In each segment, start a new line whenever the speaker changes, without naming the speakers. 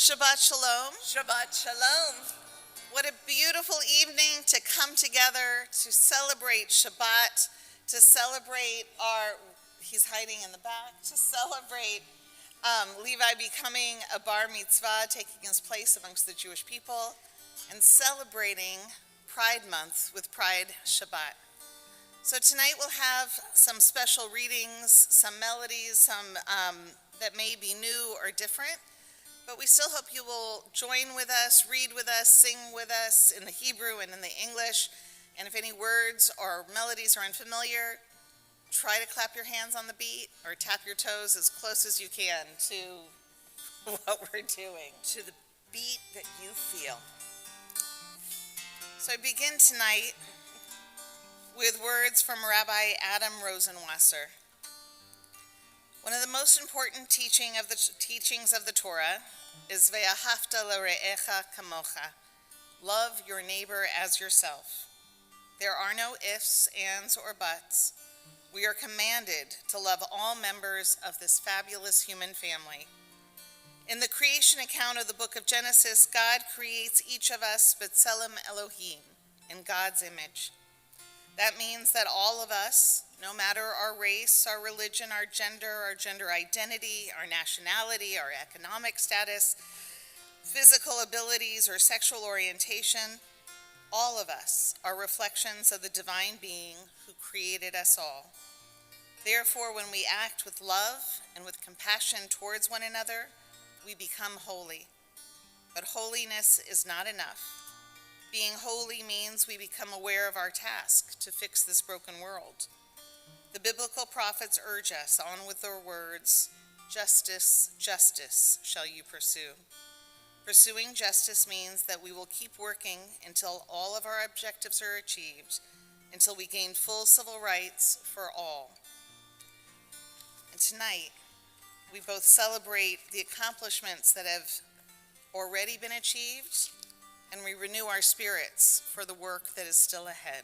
Shabbat Shalom.
Shabbat Shalom.
What a beautiful evening to come together to celebrate Shabbat, to celebrate he's hiding in the back, to celebrate Levi becoming a bar mitzvah, taking his place amongst the Jewish people, and celebrating Pride Month with Pride Shabbat. So tonight we'll have some special readings, some melodies, some that may be new or different. But we still hope you will join with us, read with us, sing with us in the Hebrew and in the English. And if any words or melodies are unfamiliar, try to clap your hands on the beat or tap your toes as close as you can to what we're doing.
To the beat that you feel.
So I begin tonight with words from Rabbi Adam Rosenwasser. One of the most important teachings of the Torah is Ve'ahavta l're'echa kamocha. Love your neighbor as yourself. There are no ifs, ands, or buts. We are commanded to love all members of this fabulous human family. In the creation account of the book of Genesis, God creates each of us b'tselem Elohim, in God's image. That means that all of us, no matter our race, our religion, our gender identity, our nationality, our economic status, physical abilities, or sexual orientation, all of us are reflections of the divine being who created us all. Therefore, when we act with love and with compassion towards one another, we become holy. But holiness is not enough. Being holy means we become aware of our task to fix this broken world. The biblical prophets urge us on with their words, justice, justice shall you pursue. Pursuing justice means that we will keep working until all of our objectives are achieved, until we gain full civil rights for all. And tonight, we both celebrate the accomplishments that have already been achieved, and we renew our spirits for the work that is still ahead.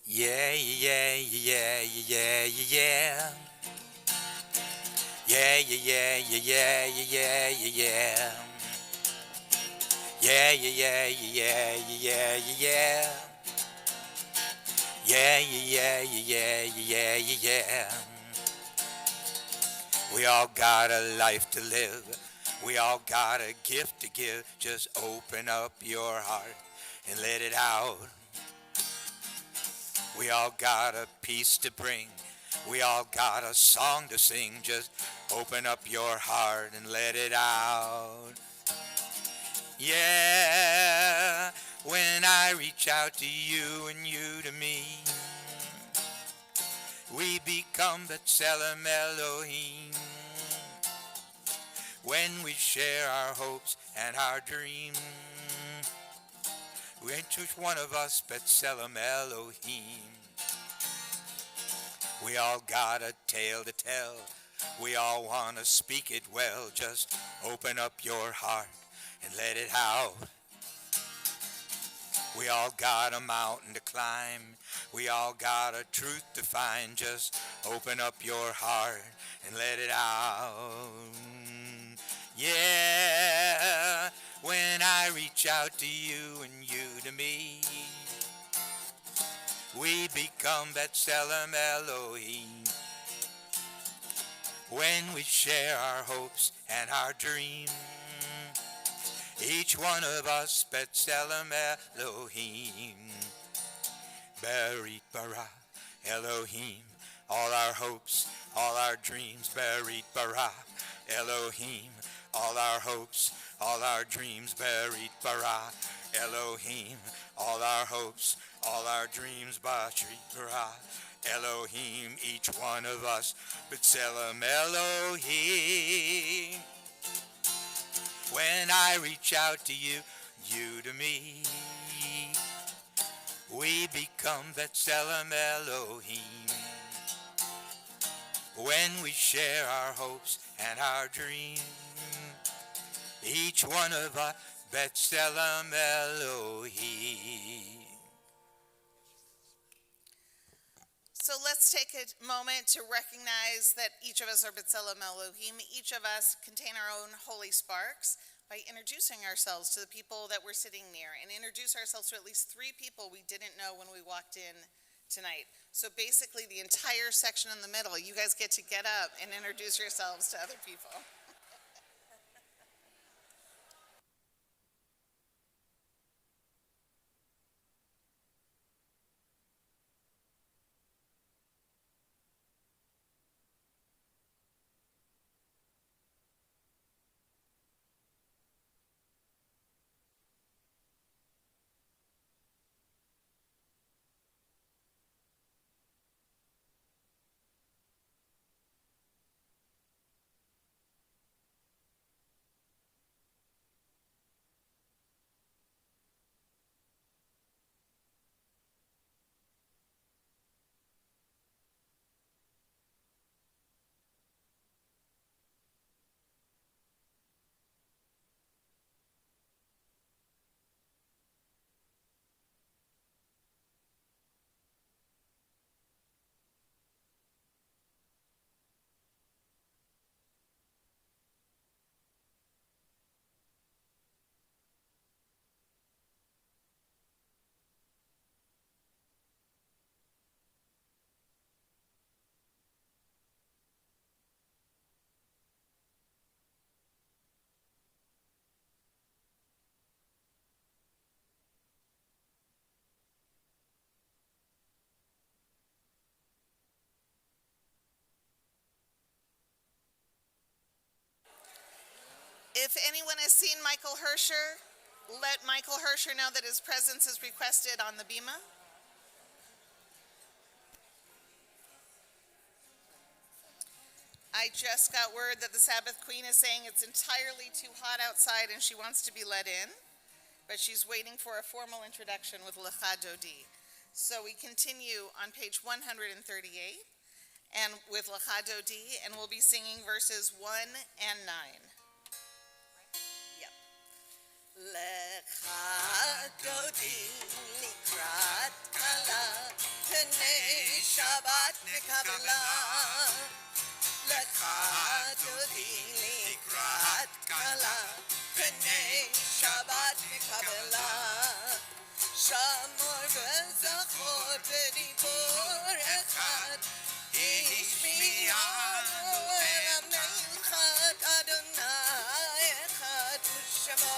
Yeah, yeah, yeah, yeah, yeah. Yeah, yeah, yeah, yeah, yeah, yeah. Yeah, yeah, yeah, yeah, yeah. Yeah, yeah, yeah, yeah, yeah. We all got a life to live. We all got a gift to give. Just open up your heart and let it out. We all got a piece to bring. We all got a song to sing. Just open up your heart and let it out. Yeah, when I reach out to you and you to me, we become B'Tselem Elohim. When we share our hopes and our dreams, we ain't just one of us B'Tselem Elohim. We all got a tale to tell. We all want to speak it well. Just open up your heart and let it out. We all got a mountain to climb. We all got a truth to find. Just open up your heart and let it out. Yeah, when I reach out to you and you to me, we become B'Tselem Elohim. When we share our hopes and our dreams, each one of us B'Tselem Elohim. Berit bara Elohim. All our hopes, all our dreams. Berit bara Elohim. All our hopes, all our dreams. Berit bara Elohim. All our hopes, all our dreams. Berit bara Elohim. Each one of us B'Tselem Elohim. When I reach out to you, you to me, we become B'Tselem Elohim. When we share our hopes and our dreams, each one of us B'Tselem Elohim.
So let's take a moment to recognize that each of us are B'Tselem Elohim. Each of us contain our own holy sparks by introducing ourselves to the people that we're sitting near, and introduce ourselves to at least 3 people we didn't know when we walked in tonight. So basically the entire section in the middle, you guys get to get up and introduce yourselves to other people. If anyone has seen Michael Hersher, let Michael Hersher know that his presence is requested on the bima. I just got word that the Sabbath Queen is saying it's entirely too hot outside and she wants to be let in, but she's waiting for a formal introduction with Lecha Dodi. So we continue on page 138 and with Lecha Dodi, and we'll be singing verses 1 and 9.
Lecha Dodi likrat kala, Pnei Shabbat nekabela. Lecha Dodi likrat kala, Pnei Shabbat nekabela. Shamor v'zachor b'dibur echad, Ish miyanu el ha'michad Adonai echad u'shemo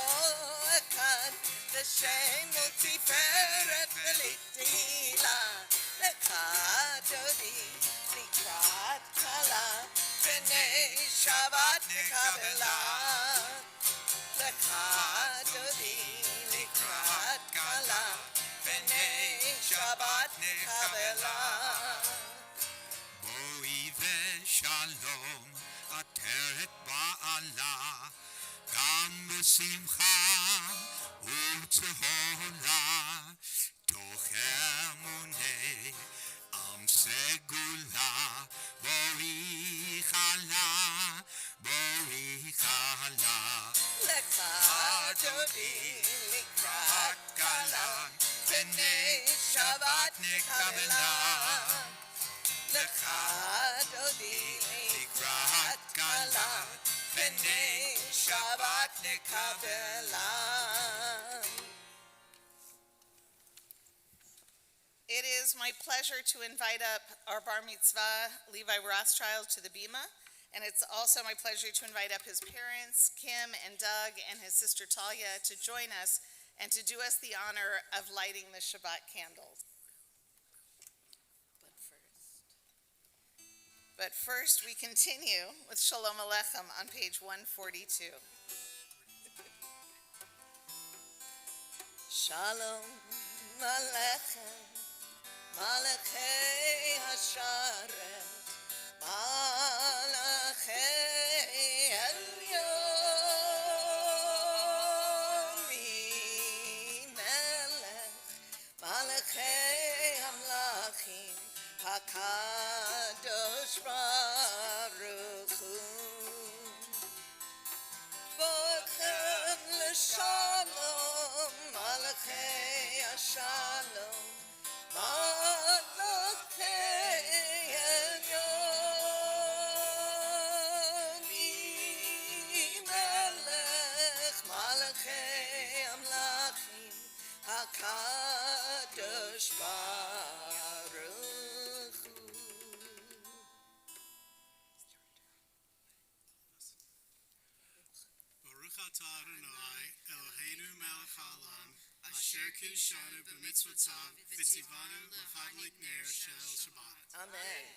echad, L'shem u'tiferet v'litila. Lecha Dodi likrat kala, Pnei Shabbat nekabela. Lecha Dodi likrat kala, Pnei Shabbat nekabela.
Boi ושלום עטרת בעלה, גם בשמחה וצהולה, תוך אמוני עם סגולה. בואי חלה, בואי חלה.
Lecha Dodi likrat kala, Pnei Shabbat nekabela. Lecha Dodi likrat kala, Pnei Shabbat nekabela.
It is my pleasure to invite up our bar mitzvah, Levi Rothschild, to the bima, and it's also my pleasure to invite up his parents, Kim and Doug, and his sister Talia, to join us and to do us the honor of lighting the Shabbat candles. But first, we continue with Shalom Aleichem on page 142.
Shalom Aleichem, Malachei Hasharet, Malachei Elyon, Melech, Malachei Hamlachim, HaKadosh Baruch Hu. Bochem l'shalom, Malachei Hashalom, Malachei
Berkun Shanu B'mitzvotzav V'tzivanu L'chadlik Ner Shel Shabbat.
Amen.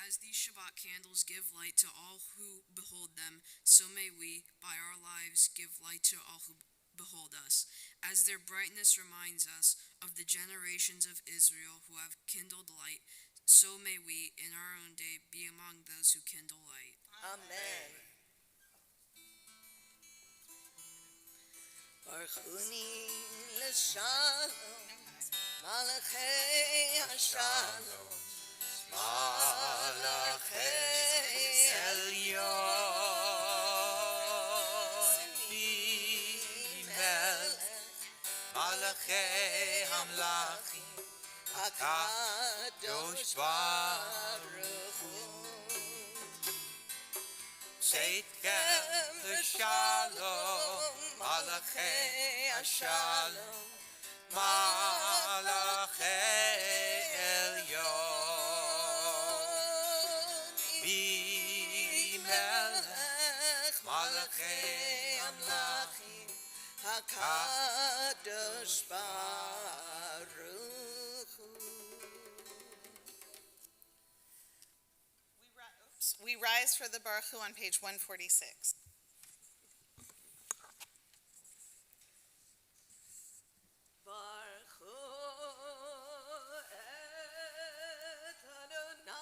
As these Shabbat candles give light to all who behold them, so may we, by our lives, give light to all who behold us. As their brightness reminds us of the generations of Israel who have kindled light, so may we, in our own day, be among those who kindle light.
Amen. Barchuni l'shalom, Malachei HaShalom, Malachei
Elyon Melech Malachei Hamlachim
HaKadosh Baruch Hu.
Seitkem v'shalom Malachei HaShalom Malachei Elyon Melech Malachei Hamlachim
HaKadosh Baruch Hu.
We rise for the Baruch Hu on page 146.
Baruch Hu et Adonai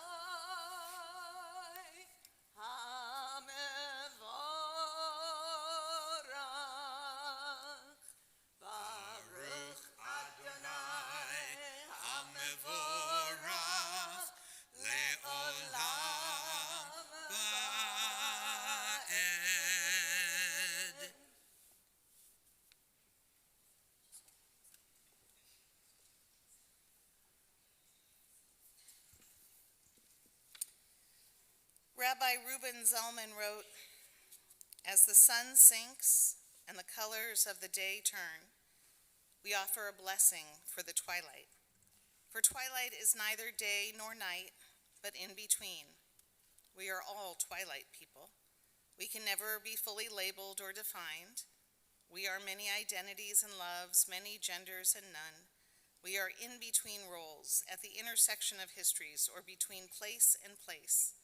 HaMevorach. Baruch Adonai
HaMevorach Le'olam Va'ed.
Rabbi Reuben Zalman wrote, "As the sun sinks and the colors of the day turn, we offer a blessing for the twilight. For twilight is neither day nor night, but in between. We are all twilight people. We can never be fully labeled or defined. We are many identities and loves, many genders and none. We are in between roles, at the intersection of histories, or between place and place.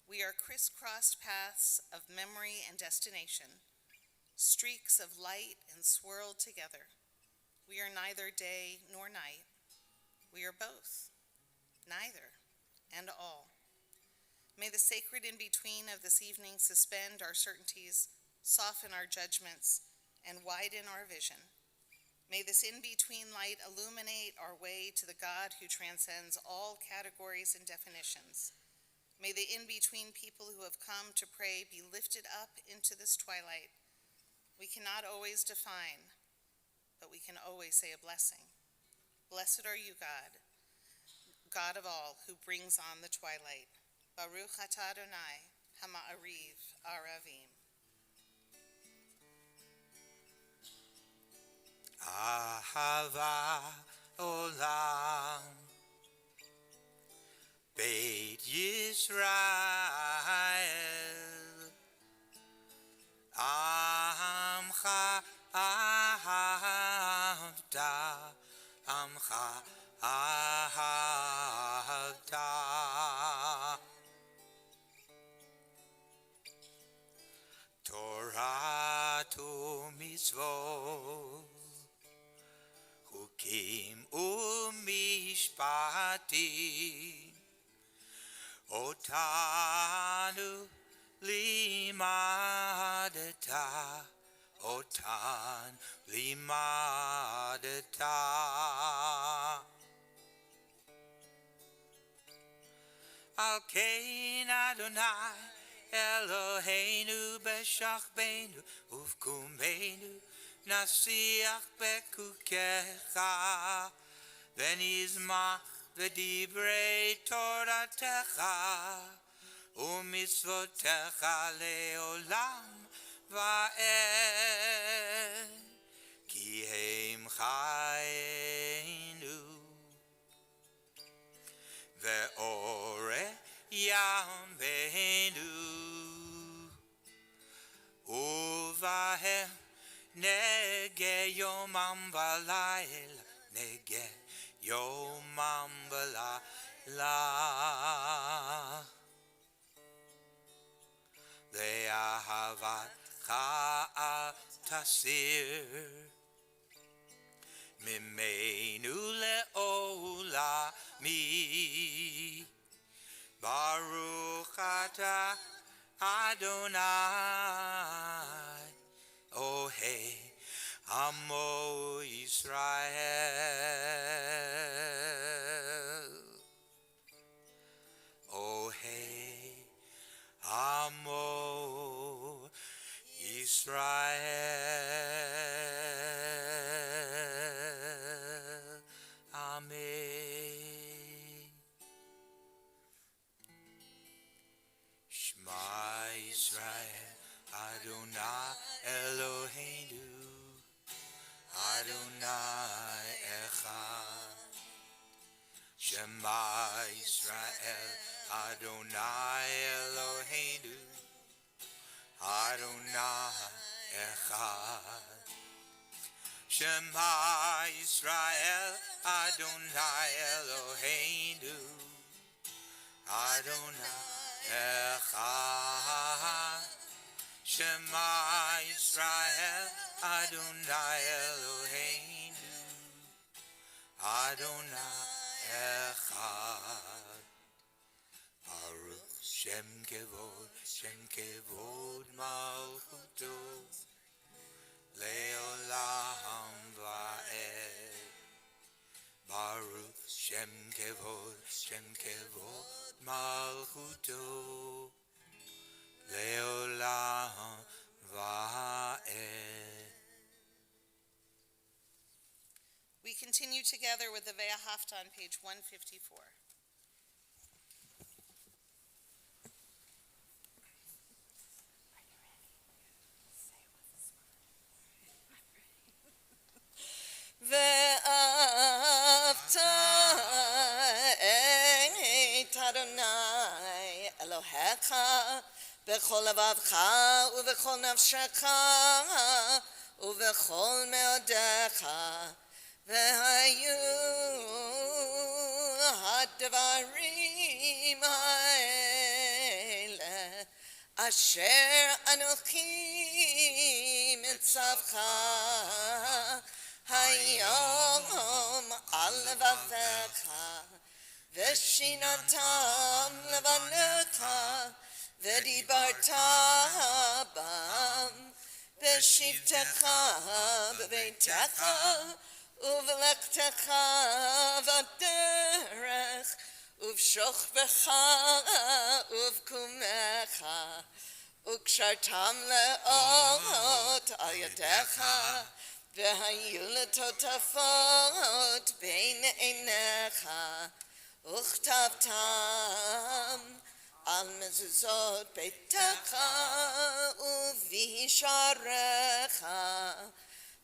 We are crisscrossed paths of memory and destination, streaks of light and swirled together. We are neither day nor night. We are both, neither, and all. May the sacred in-between of this evening suspend our certainties, soften our judgments, and widen our vision. May this in-between light illuminate our way to the God who transcends all categories and definitions. May the in-between people who have come to pray be lifted up into this twilight. We cannot always define, but we can always say a blessing. Blessed are you, God, God of all, who brings on the twilight. Baruch atah Adonai, Hama'ariv Aravim."
Ahava Olam Beit Yisrael Amcha Ahavta Amcha Ahavta Torah to mitzvot Hukim umishpatim Otanu limadeta Otan limadeta Al kein Adonai Eloheinu b'shachbeinu uvkumeinu nasiach bekukecha v'nizmach v'divrei toratecha u'mitzvotecha leolam va'ed ki heim chayenu ve'ore Yambeinu yomam v'layla nege yomam v'layla le'ahavatcha al tasir mimenu le'olami Baruch atah Adonai Ohei Amo Yisrael Ohei Amo Yisrael Amen Shema Yisrael Adonai Eloheinu Adonai Echad Shema Yisrael Adonai Eloheinu Adonai Echad Shema Yisrael Adonai Eloheinu Adonai Echad Shema Yisrael Adonai Eloheinu Adonai Echad Baruch Shem Kevod Malchuto Leolam Va'ed Baruch Shem Kevod Malchuto Leolam Va'ed.
We continue together with the Ve'ahavta on page 154.
ואהבת את אדוני אלוהיך בכל לבבך ובכל נפשך ובכל מאודיך והיו הדברים האלה אשר אנוכי מצווך היום על לבביך ושיננתם לבניך ודיברת בם בשבתך בביתך ובלכתך בדרך ובשוכבך ובקומך וקשרתם לאות על ידיך והיו לטוטפות בין עיניך וכתבתם על מזוזות ביתך ובשעריך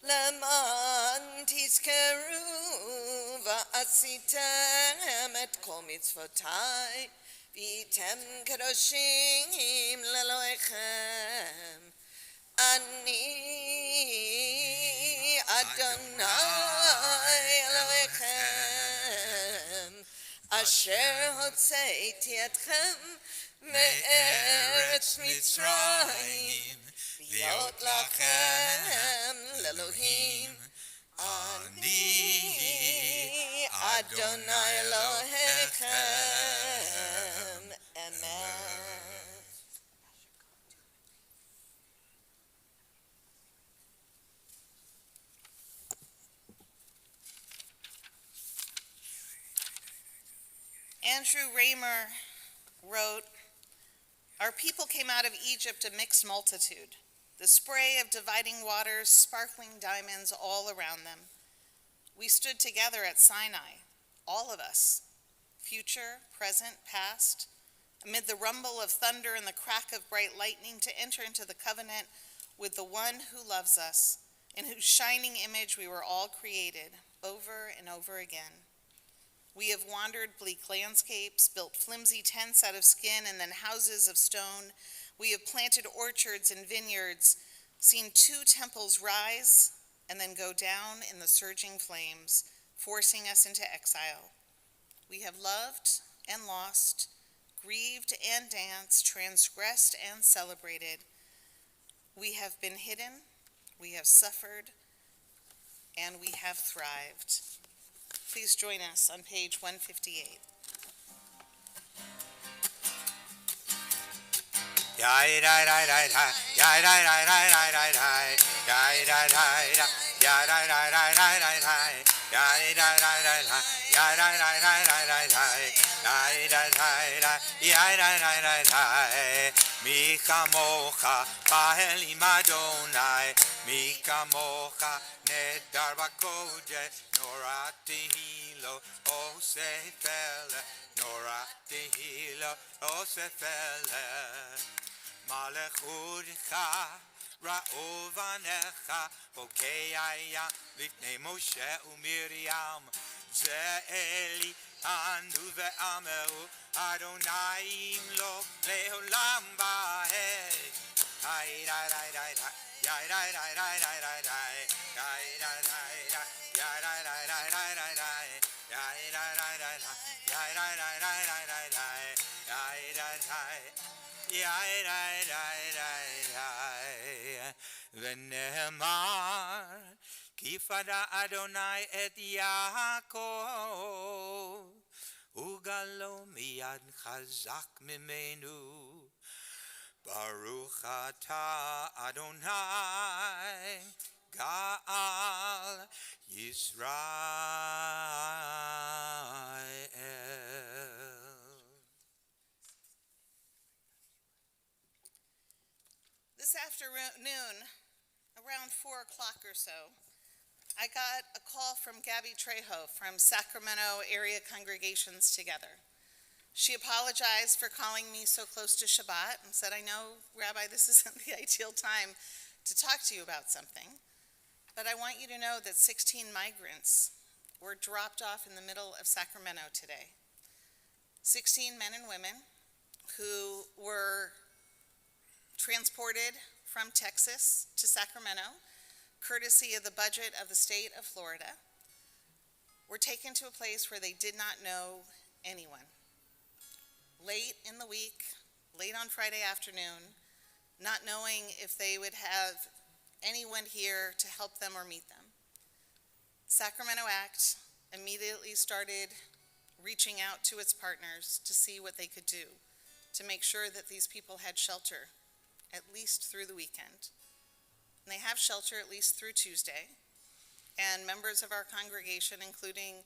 למען תזכרו ועשיתם את כל מצוותי והייתם קדושים לאלוהיכם אני אדוני אלוהיכם אשר הוצאתי אתכם מארץ מצרים להיות לכם לאלוהים אני אדוני אלוהיכם אמן.
Andrew Raymer wrote, "Our people came out of Egypt a mixed multitude, the spray of dividing waters, sparkling diamonds all around them. We stood together at Sinai, all of us, future, present, past, amid the rumble of thunder and the crack of bright lightning to enter into the covenant with the one who loves us, in whose shining image we were all created, over and over again. We have wandered bleak landscapes, built flimsy tents out of skin and then houses of stone. We have planted orchards and vineyards, seen 2 temples rise, and then go down in the surging flames, forcing us into exile. We have loved and lost, grieved and danced, transgressed and celebrated. We have been hidden, we have suffered, and we have thrived. Please join us on page 158.
Mi kamocha ba'elim Adonai, mi kamocha nedar b'kodesh, nora tehilo osefele, nora tehilo osefele. Malechutcha ra'ovanecha, Hokeaya lifnei Moshe u'Miriam, ze Eli anu ve'ameru, Adonai imlo le'olam ba'ed. Ay da da da da, ya da da da da da da, ya da da da, ya da da da da da da, ya da da da da, ya da da da da da da, ya da da. ונאמר כי פדה אדוני את יעקב וגלו מיד חזק ממנו ברוך אתה אדוני גאל ישראל.
This afternoon, around 4 o'clock or so, I got a call from Gabby Trejo from Sacramento Area Congregations Together. She apologized for calling me so close to Shabbat and said, I know, Rabbi, this isn't the ideal time to talk to you about something, but I want you to know that 16 migrants were dropped off in the middle of Sacramento today. 16 men and women who were transported from Texas to Sacramento, courtesy of the budget of the state of Florida, were taken to a place where they did not know anyone. Late in the week, late on Friday afternoon, not knowing if they would have anyone here to help them or meet them. Sacramento Act immediately started reaching out to its partners to see what they could do to make sure that these people had shelter at least through the weekend. And they have shelter at least through Tuesday. And members of our congregation, including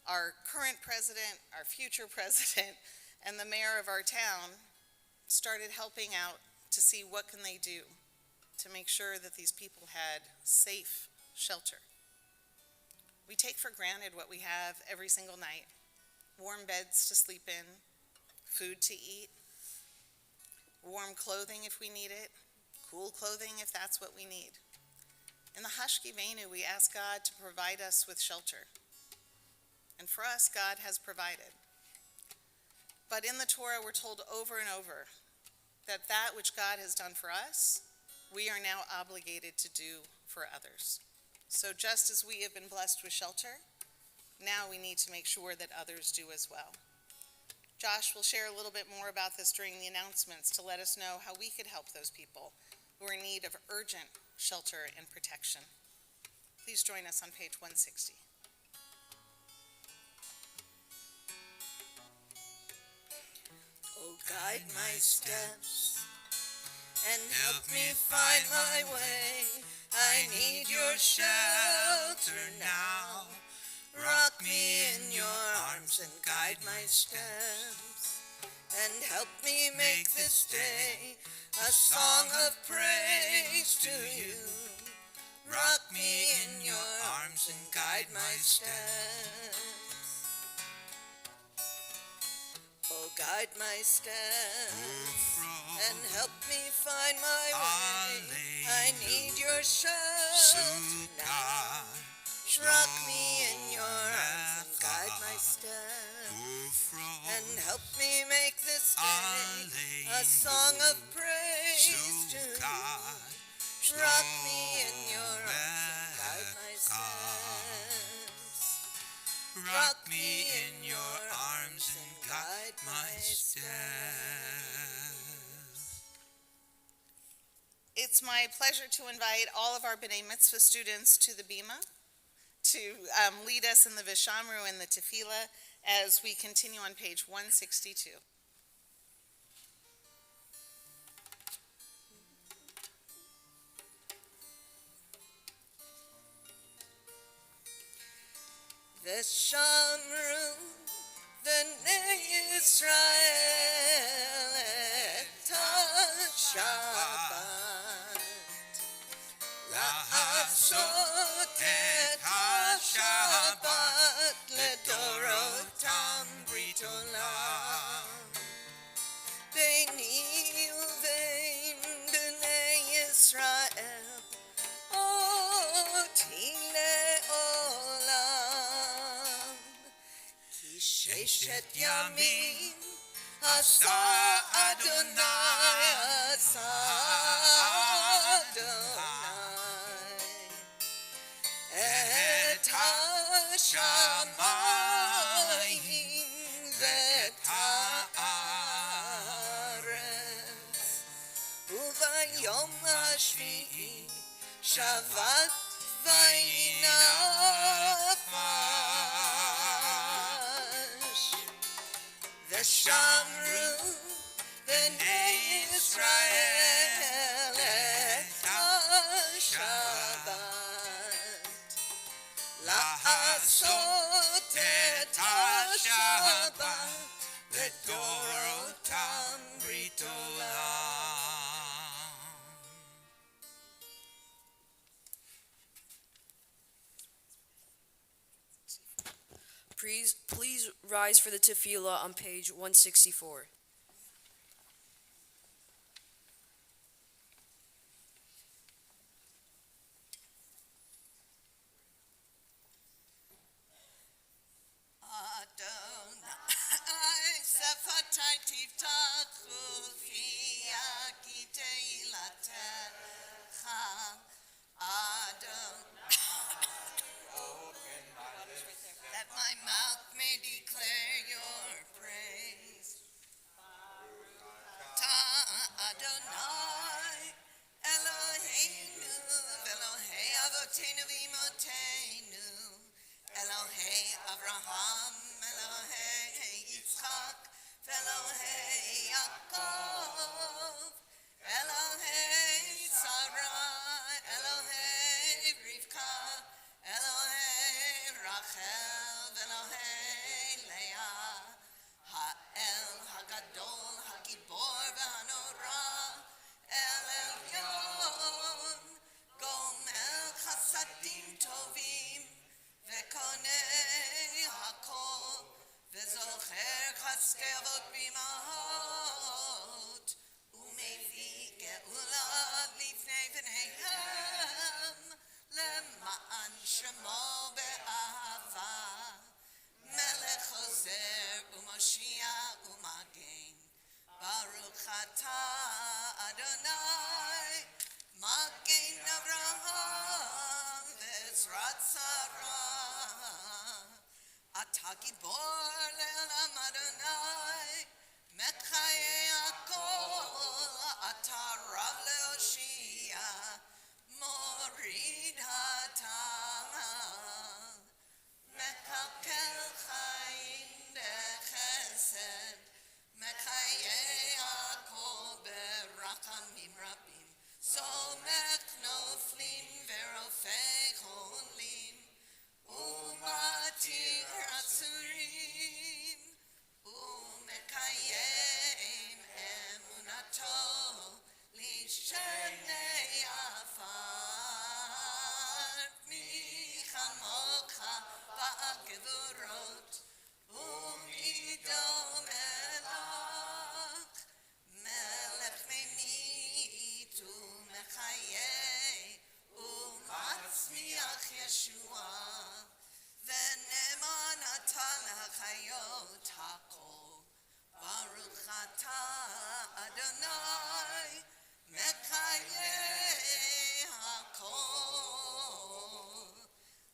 our current president, our future president, and the mayor of our town, started helping out to see what can they do to make sure that these people had safe shelter. We take for granted what we have every single night: warm beds to sleep in, food to eat, warm clothing if we need it, cool clothing if that's what we need. In the Hashkivenu, we ask God to provide us with shelter. And for us, God has provided. But in the Torah, we're told over and over that that which God has done for us, we are now obligated to do for others. So just as we have been blessed with shelter, now we need to make sure that others do as well. Josh will share a little bit more about this during the announcements to let us know how we could help those people who are in need of urgent shelter and protection. Please join us on page 160.
Oh, guide my steps and help me find my way. I need your shelter now. Rock me in your arms and guide my steps, and help me make this day a song of praise to you. Rock me in your arms and guide my steps. Oh, guide my steps and help me find my way. I need your shelter now. Rock me in your arms and guide my steps, and help me make this day a song of praise to you. Rock me in your arms and guide
Rock me in your arms and guide my steps.
It's my pleasure to invite all of our B'nai Mitzvah students to the Bima to lead us in the Vishamru and the Tefillah as we continue on page 162.
Veshamru v'nei Yisrael et ha-Shabbat la'asot et ha-Shabbat ledorotam brit olam beini uvein b'nei Yisrael oti le'olam ki sheshet yamim asa Adonai asa Adonai et ha-shamayim v'et ha'aretz uvayom hashvi'i Shabbat vayinafash Veshamru v'nei Yisrael et ha-Shabbat la'asot et ha-Shabbat ledorotam brit olam.
Please rise for the tefillah on page 164.
Adonai sefatai tiftachu fiya ki teilatecha Adonai that my mouth may declare your praise. Ta Adonai Eloheinu Elohei Avotenu v'Imotenu Elohei Avraham Elohei Yitzchak Elohei Yaakov Elohei Sarai Elohei Rivka Elohei Rachel Elohei Leah Ha'el Hagadol Hagibor V'Hanora El Elyon Gomel Chasadim Tovim Vekonei Hakol Vezocher Chaskei Avot B'imahot Umevi Geula Lifnei V'neihem Lema'an Shemo Be'ahava Melech Chozer U'Moshiach U'Magen Baruch Atah Adonai Magen Avraham Ve'ezrat Sarah Atah Gibor Le'olam Adonai Mechayei Hakol Atah Rav Le'Oshia Morid Hatal Mekakel Chaim Bechesed Mechayei Hakol Berachamim Rabim Somech Noflim Verofei Cholim Umatir Atzurim Umekayem Emunato Lishenei Afar Michamocha Ba'agevurot Umidom Elach Melech Memit Umechayei Umatzmiach Yeshua V'neman Atah L'Chayot HaKol Baruch Atah Adonai Mekayei HaKol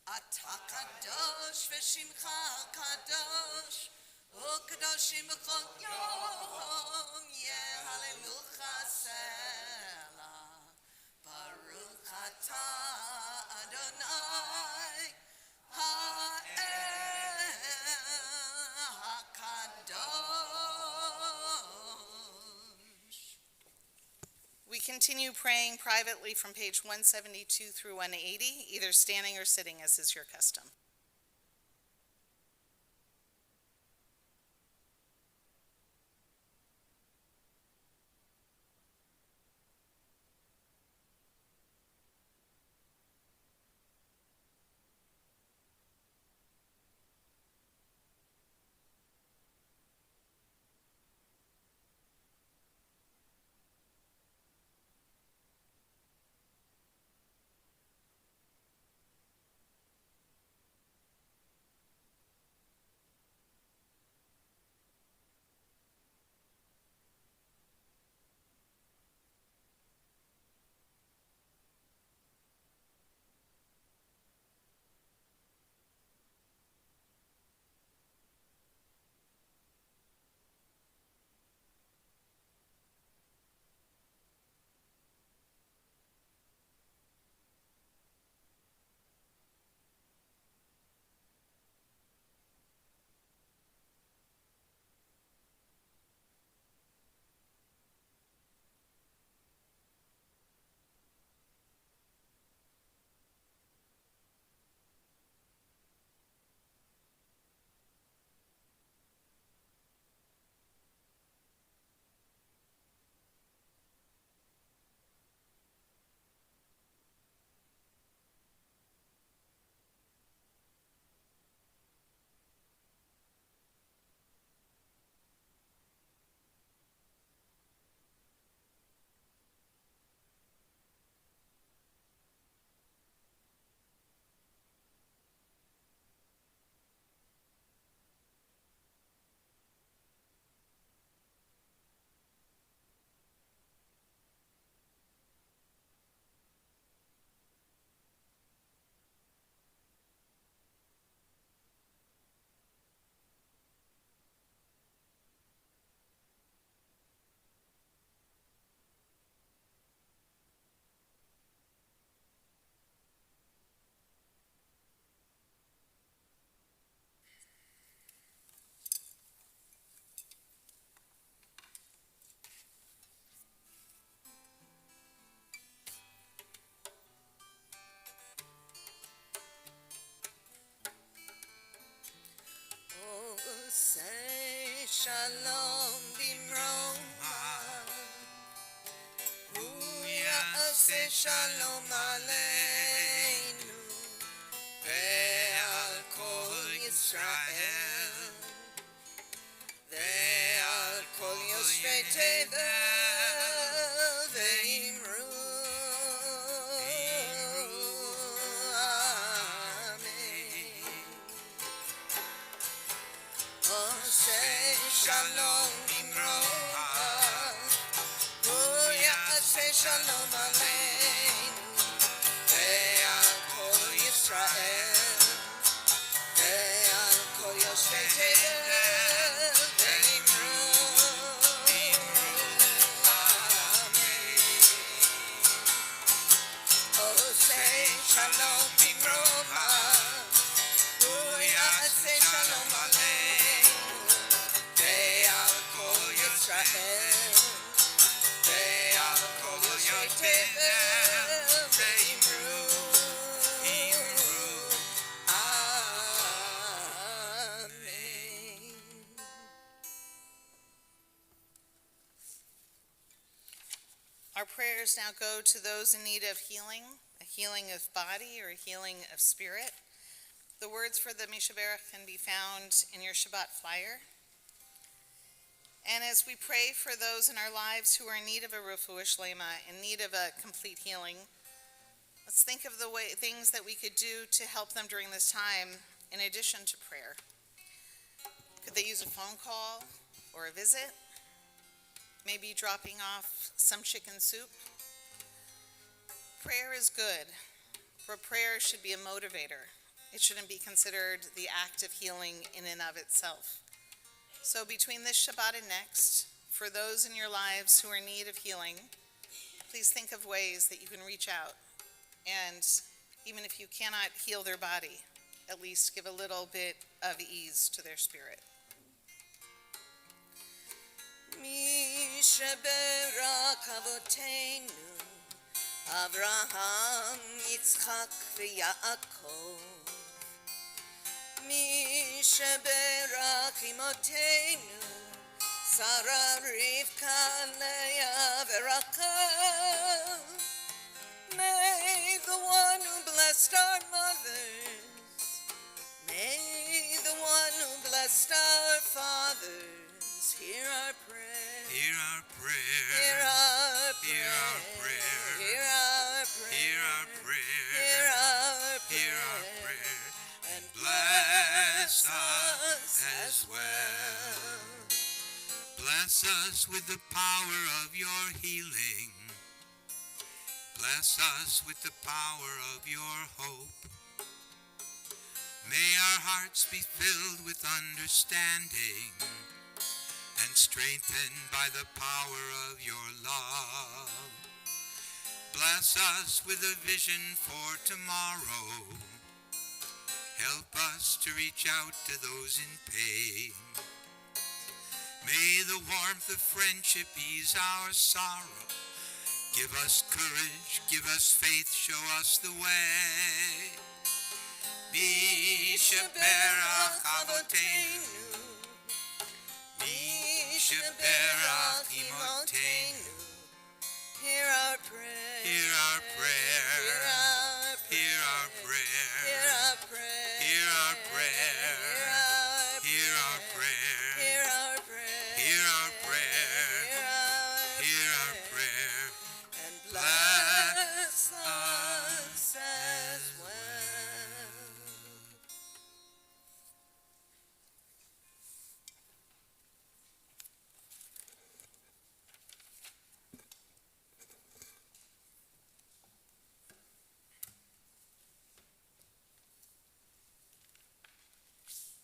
Atah Kadosh קדוש ושמך קדוש וקדושים בכל יום יהללוך סלע ברוך אתה אדוני האל הקדוש.
We continue praying privately from page 172 through 180, either standing or sitting as is your custom.
Say shalom bimroma Say shalom aleinu Ve'al kol Yisrael Ve'al kol Yoshvei Tevel Ve'imru Say shalom bimroma Say shalom aleinu Ve'al kol Yisrael Ve'al kol Yoshvei Tevel Ve'imru Amen. Oh, say shalom bimroma Say shalom aleinu Ve'al kol Yisrael Ve'al kol Yoshvei Tevel Ve'imru Amen.
Our prayers now go to those in need of healing, a healing of body or a healing of spirit. The words for the Mishaberach can be found in your Shabbat flyer. And as we pray for those in our lives who are in need of a refuah shlema, in need of a complete healing, let's think of the things that we could do to help them during this time in addition to prayer. Could they use a phone call or a visit? Maybe dropping off some chicken soup? Prayer is good, for prayer should be a motivator. It shouldn't be considered the act of healing in and of itself. So between this Shabbat and next, for those in your lives who are in need of healing, please think of ways that you can reach out. And even if you cannot heal their body, at least give a little bit of ease to their spirit.
Mi sheberak avotenu Avraham, Yitzchak v'Yaakov. Mi sheberak imotenu Sarah, Rivka, Leah, v'Rachel. May the one who blessed our mothers, may the one who blessed our fathers, hear our prayer.
Hear our prayer.
Hear our prayer.
Hear our prayer.
Hear our prayer.
Hear our prayer.
Hear our prayer.
Hear our prayer.
And
Bless us as well. Bless us with the power of your healing. Bless us with the power of your hope. May our hearts be filled with understanding and strengthened by the power of your love. Bless us with a vision for tomorrow. Help us to reach out to those in pain. May the warmth of friendship ease our sorrow. Give us courage, give us faith, show us the way. Mi sheberach avotenu, Mi sheberach imotenu.
hear our prayer.
Hear our prayer.
Hear our prayer.
Hear our prayer.
Hear our prayer.
Hear our prayer.
Hear our prayer.
Hear our prayer.
Hear our prayer.
Hear our prayer. Hear our prayer.
And bless us as well.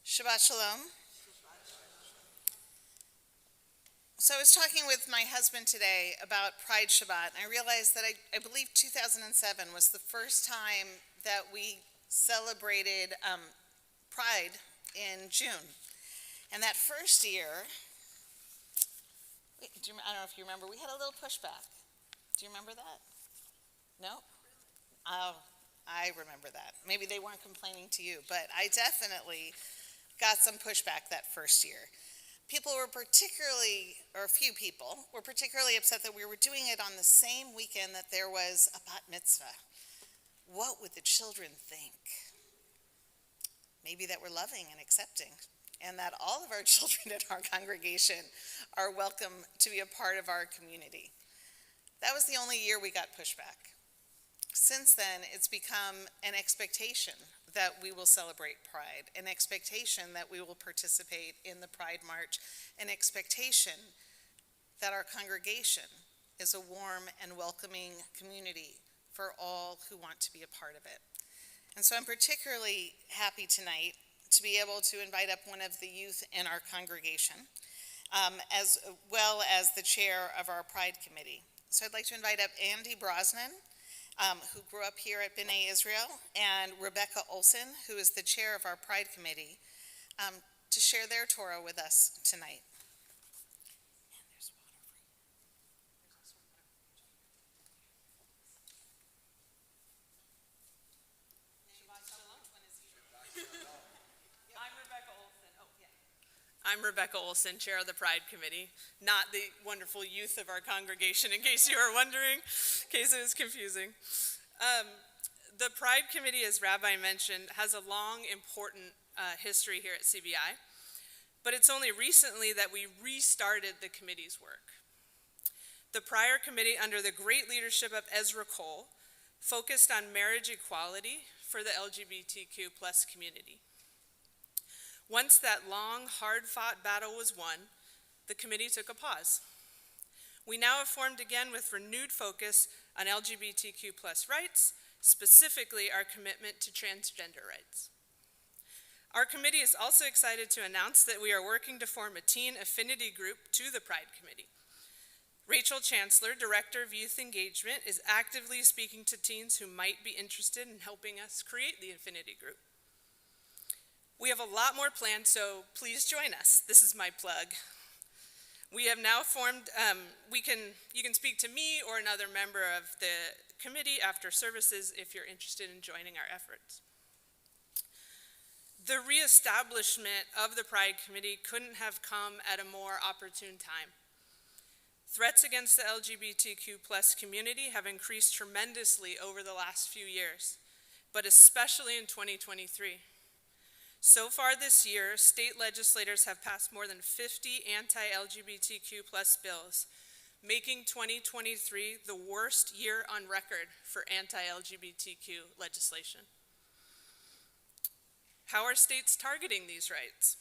Shabbat Shalom. So I was talking with my husband today about Pride Shabbat, and I realized that I believe 2007 was the first time that we celebrated Pride in June. And that first year, I don't know if you remember, we had a little pushback. Do you remember that? No? Oh, I remember that. Maybe they weren't complaining to you, but I definitely got some pushback that first year. People were particularly, or a few people, were particularly upset that we were doing it on the same weekend that there was a bat mitzvah. What would the children think? Maybe that we're loving and accepting, and that all of our children in our congregation are welcome to be a part of our community. That was the only year we got pushback. Since then, it's become an expectation that we will celebrate Pride, an expectation that we will participate in the Pride March, an expectation that our congregation is a warm and welcoming community for all who want to be a part of it. And so I'm particularly happy tonight to be able to invite up one of the youth in our congregation, as well as the chair of our Pride Committee. So I'd like to invite up Andy Brosnan, who grew up here at B'nai Israel, and Rebecca Olson, who is the chair of our Pride Committee, to share their Torah with us tonight.
I'm Rebecca Olson, chair of the Pride Committee, not the wonderful youth of our congregation, in case you were wondering, in case it was confusing. The Pride Committee, as Rabbi mentioned, has a long, important history here at CBI, but it's only recently that we restarted the committee's work. The prior committee, under the great leadership of Ezra Cole, focused on marriage equality for the LGBTQ+ community. Once that long, hard-fought battle was won, the committee took a pause. We now have formed again with renewed focus on LGBTQ+ rights, specifically our commitment to transgender rights. Our committee is also excited to announce that we are working to form a teen affinity group to the Pride Committee. Rachel Chancellor, Director of Youth Engagement, is actively speaking to teens who might be interested in helping us create the affinity group. We have a lot more planned, so please join us. This is my plug. We have now formed, you can speak to me or another member of the committee after services if you're interested in joining our efforts. The reestablishment of the Pride Committee couldn't have come at a more opportune time. Threats against the LGBTQ+ community have increased tremendously over the last few years, but especially in 2023. So far this year, state legislators have passed more than 50 anti-LGBTQ+ bills, making 2023 the worst year on record for anti-LGBTQ legislation. How are states targeting these rights?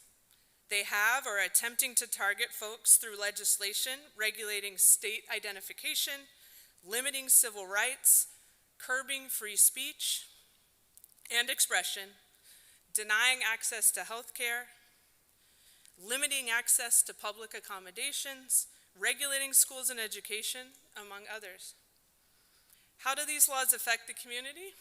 They have or are attempting to target folks through legislation regulating state identification, limiting civil rights, curbing free speech and expression, denying access to health care, limiting access to public accommodations, regulating schools and education, among others. How do these laws affect the community?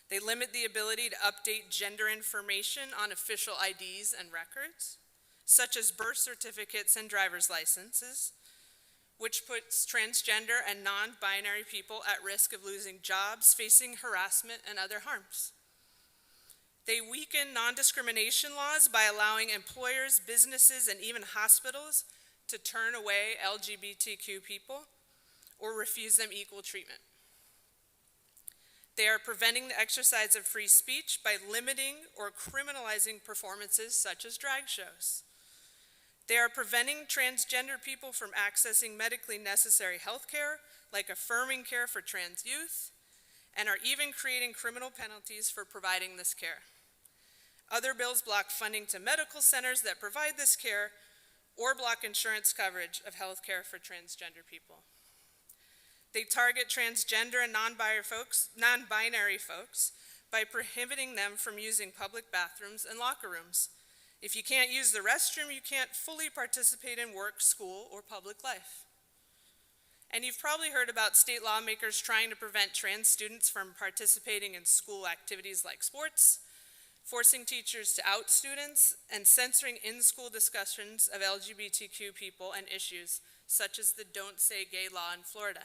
They limit the ability to update gender information on official IDs and records, such as birth certificates and driver's licenses, which puts transgender and non-binary people at risk of losing jobs, facing harassment, and other harms. They weaken non-discrimination laws by allowing employers, businesses, and even hospitals to turn away LGBTQ people or refuse them equal treatment. They are preventing the exercise of free speech by limiting or criminalizing performances such as drag shows. They are preventing transgender people from accessing medically necessary health care, like affirming care for trans youth, and are even creating criminal penalties for providing this care. Other bills block funding to medical centers that provide this care or block insurance coverage of health care for transgender people. They target transgender and non-binary folks by prohibiting them from using public bathrooms and locker rooms. If you can't use the restroom, you can't fully participate in work, school, or public life. And you've probably heard about state lawmakers trying to prevent trans students from participating in school activities like sports, forcing teachers to out students, and censoring in-school discussions of LGBTQ people and issues, such as the Don't Say Gay law in Florida.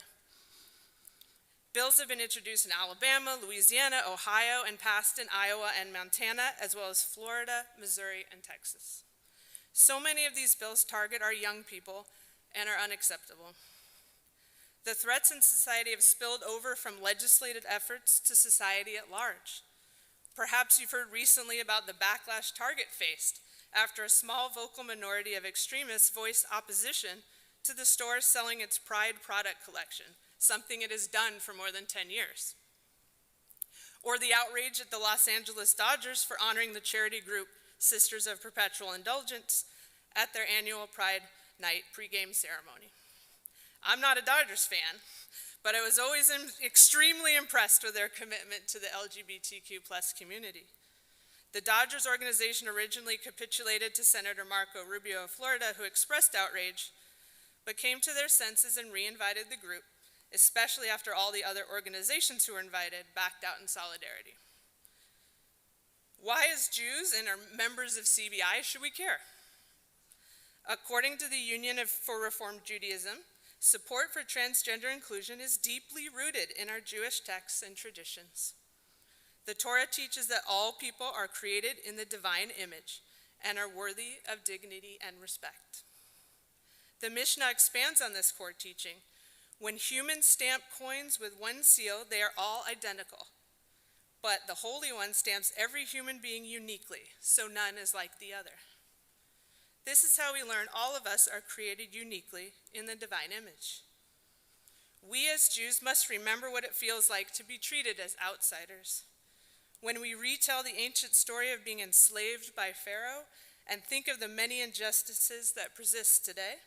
Bills have been introduced in Alabama, Louisiana, Ohio, and passed in Iowa and Montana, as well as Florida, Missouri, and Texas. So many of these bills target our young people and are unacceptable. The threats in society have spilled over from legislative efforts to society at large. Perhaps you've heard recently about the backlash Target faced after a small vocal minority of extremists voiced opposition to the store selling its Pride product collection, something it has done for more than 10 years. Or the outrage at the Los Angeles Dodgers for honoring the charity group Sisters of Perpetual Indulgence at their annual Pride Night pregame ceremony. I'm not a Dodgers fan, but I was always extremely impressed with their commitment to the LGBTQ+ community. The Dodgers organization originally capitulated to Senator Marco Rubio of Florida, who expressed outrage, but came to their senses and re-invited the group, especially after all the other organizations who were invited backed out in solidarity. Why, as Jews and are members of CBI, should we care? According to the Union for Reformed Judaism, support for transgender inclusion is deeply rooted in our Jewish texts and traditions. The Torah teaches that all people are created in the divine image and are worthy of dignity and respect. The Mishnah expands on this core teaching. When humans stamp coins with one seal, they are all identical. But the Holy One stamps every human being uniquely, so none is like the other. This is how we learn all of us are created uniquely in the divine image. We as Jews must remember what it feels like to be treated as outsiders. When we retell the ancient story of being enslaved by Pharaoh and think of the many injustices that persist today,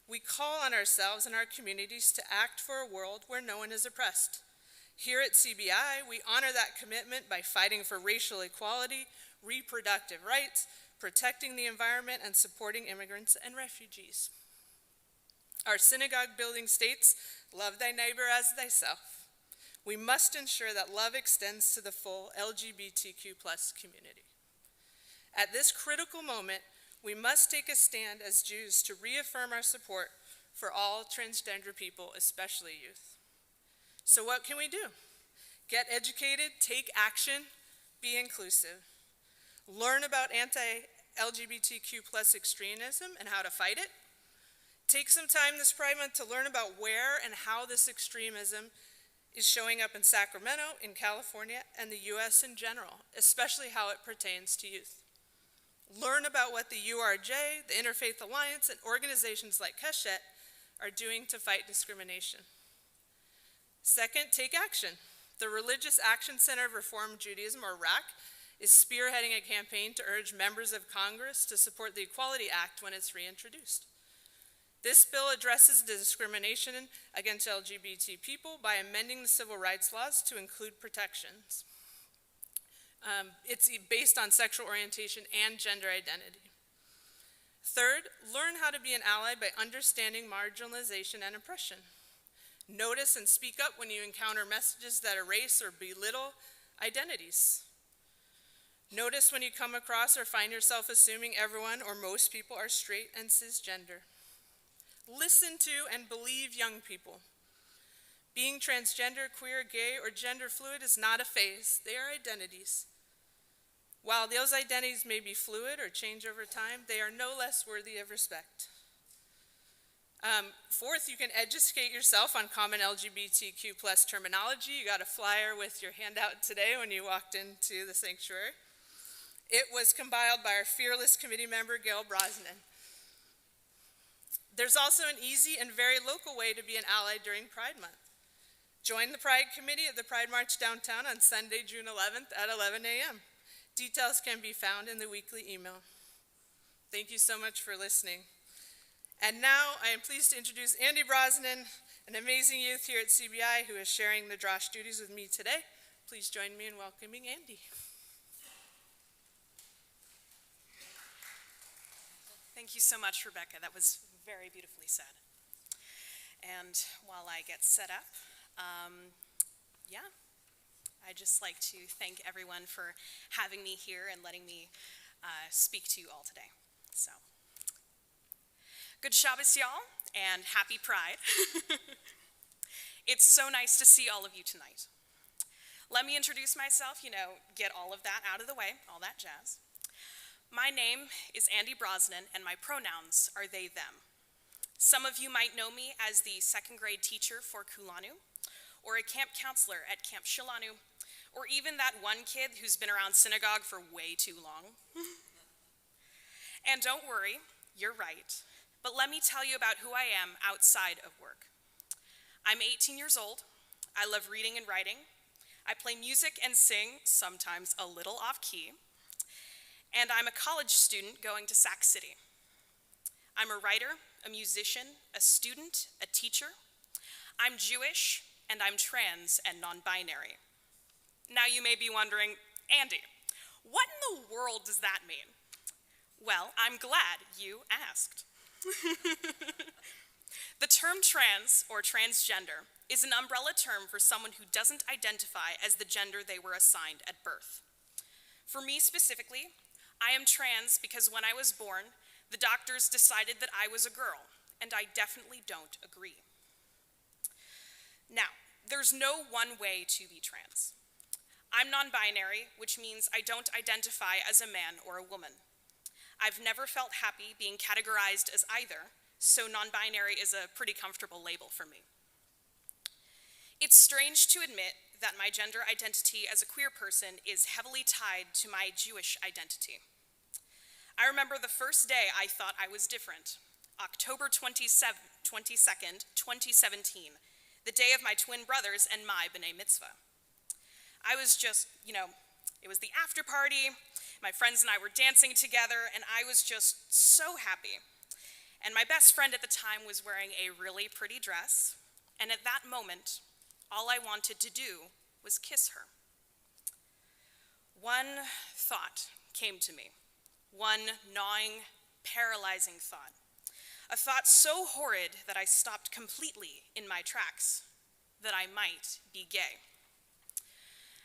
we call on ourselves and our communities to act for a world where no one is oppressed. Here at CBI, we honor that commitment by fighting for racial equality, reproductive rights, protecting the environment, and supporting immigrants and refugees. Our synagogue building states, "Love thy neighbor as thyself." We must ensure that love extends to the full LGBTQ+ community. At this critical moment, we must take a stand as Jews to reaffirm our support for all transgender people, especially youth. So what can we do? Get educated, take action, be inclusive. Learn about anti-LGBTQ+ extremism and how to fight it. Take some time this Pride Month to learn about where and how this extremism is showing up in Sacramento, in California, and the U.S. in general, especially how it pertains to youth. Learn about what the URJ, the Interfaith Alliance, and organizations like Keshet are doing to fight discrimination. Second, take action. The Religious Action Center of Reform Judaism, or RAC, is spearheading a campaign to urge members of Congress to support the Equality Act when it's reintroduced. This bill addresses the discrimination against LGBT people by amending the civil rights laws to include protections. It's based on sexual orientation and gender identity. Third, learn how to be an ally by understanding marginalization and oppression. Notice and speak up when you encounter messages that erase or belittle identities. Notice when you come across or find yourself assuming everyone or most people are straight and cisgender. Listen to and believe young people. Being transgender, queer, gay, or gender fluid is not a phase, they are identities. While those identities may be fluid or change over time, they are no less worthy of respect. Fourth, you can educate yourself on common LGBTQ+ terminology. You got a flyer with your handout today when you walked into the sanctuary. It was compiled by our fearless committee member, Gail Brosnan. There's also an easy and very local way to be an ally during Pride Month. Join the Pride Committee at the Pride March downtown on Sunday, June 11th at 11 a.m. Details can be found in the weekly email. Thank you so much for listening. And now I am pleased to introduce Andy Brosnan, an amazing youth here at CBI who is sharing the Drosh duties with me today. Please join me in welcoming Andy.
Thank you so much, Rebecca. That was very beautifully said. And while I get set up, I'd just like to thank everyone for having me here and letting me speak to you all today. So, good Shabbos, y'all, and happy Pride. It's so nice to see all of you tonight. Let me introduce myself, get all of that out of the way, all that jazz. My name is Andy Brosnan, and my pronouns are they, them. Some of you might know me as the second grade teacher for Kulanu, or a camp counselor at Camp Shilanu, or even that one kid who's been around synagogue for way too long. And don't worry, you're right, but let me tell you about who I am outside of work. I'm 18 years old, I love reading and writing, I play music and sing, sometimes a little off-key, and I'm a college student going to Sac City. I'm a writer, a musician, a student, a teacher. I'm Jewish, and I'm trans and non-binary. Now you may be wondering, Andy, what in the world does that mean? Well, I'm glad you asked. The term trans, or transgender, is an umbrella term for someone who doesn't identify as the gender they were assigned at birth. For me specifically, I am trans because when I was born, the doctors decided that I was a girl, and I definitely don't agree. Now, there's no one way to be trans. I'm non-binary, which means I don't identify as a man or a woman. I've never felt happy being categorized as either, so non-binary is a pretty comfortable label for me. It's strange to admit that my gender identity as a queer person is heavily tied to my Jewish identity. I remember the first day I thought I was different, October 22nd, 2017, the day of my twin brothers and my B'nai Mitzvah. I was just, it was the after party, my friends and I were dancing together, and I was just so happy. And my best friend at the time was wearing a really pretty dress, and at that moment, all I wanted to do was kiss her. One thought came to me. One gnawing, paralyzing thought. A thought so horrid that I stopped completely in my tracks, that I might be gay.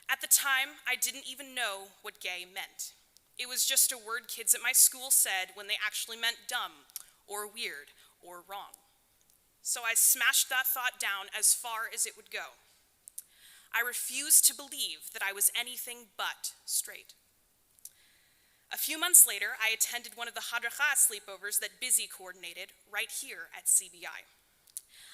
At the time, I didn't even know what gay meant. It was just a word kids at my school said when they actually meant dumb, or weird, or wrong. So I smashed that thought down as far as it would go. I refused to believe that I was anything but straight. A few months later, I attended one of the Hadracha sleepovers that Busy coordinated right here at CBI.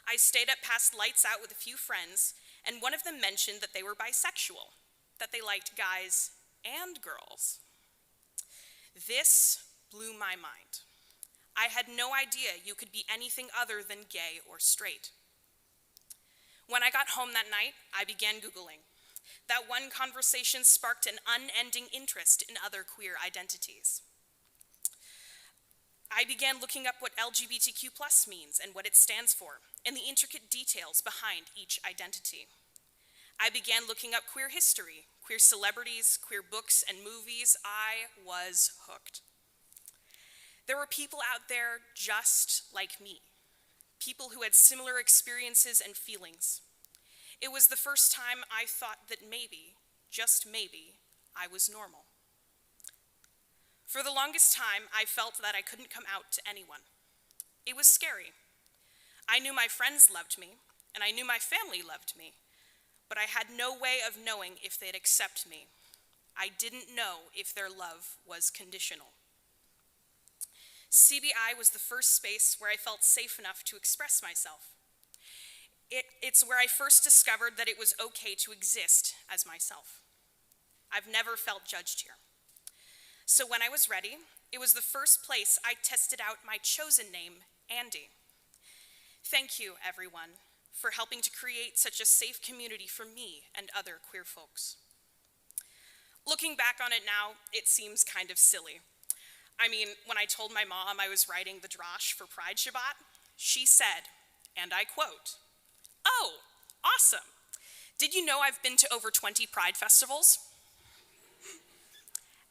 I stayed up past lights out with a few friends, and one of them mentioned that they were bisexual, that they liked guys and girls. This blew my mind. I had no idea you could be anything other than gay or straight. When I got home that night, I began Googling. That one conversation sparked an unending interest in other queer identities. I began looking up what LGBTQ+ means and what it stands for, and the intricate details behind each identity. I began looking up queer history, queer celebrities, queer books and movies. I was hooked. There were people out there just like me, people who had similar experiences and feelings. It was the first time I thought that maybe, just maybe, I was normal. For the longest time, I felt that I couldn't come out to anyone. It was scary. I knew my friends loved me, and I knew my family loved me, but I had no way of knowing if they'd accept me. I didn't know if their love was conditional. CBI was the first space where I felt safe enough to express myself. It's where I first discovered that it was okay to exist as myself. I've never felt judged here. So when I was ready, it was the first place I tested out my chosen name, Andy. Thank you, everyone, for helping to create such a safe community for me and other queer folks. Looking back on it now, it seems kind of silly. I mean, when I told my mom I was writing the drash for Pride Shabbat, she said, and I quote, "Oh, awesome. Did you know I've been to over 20 Pride festivals?"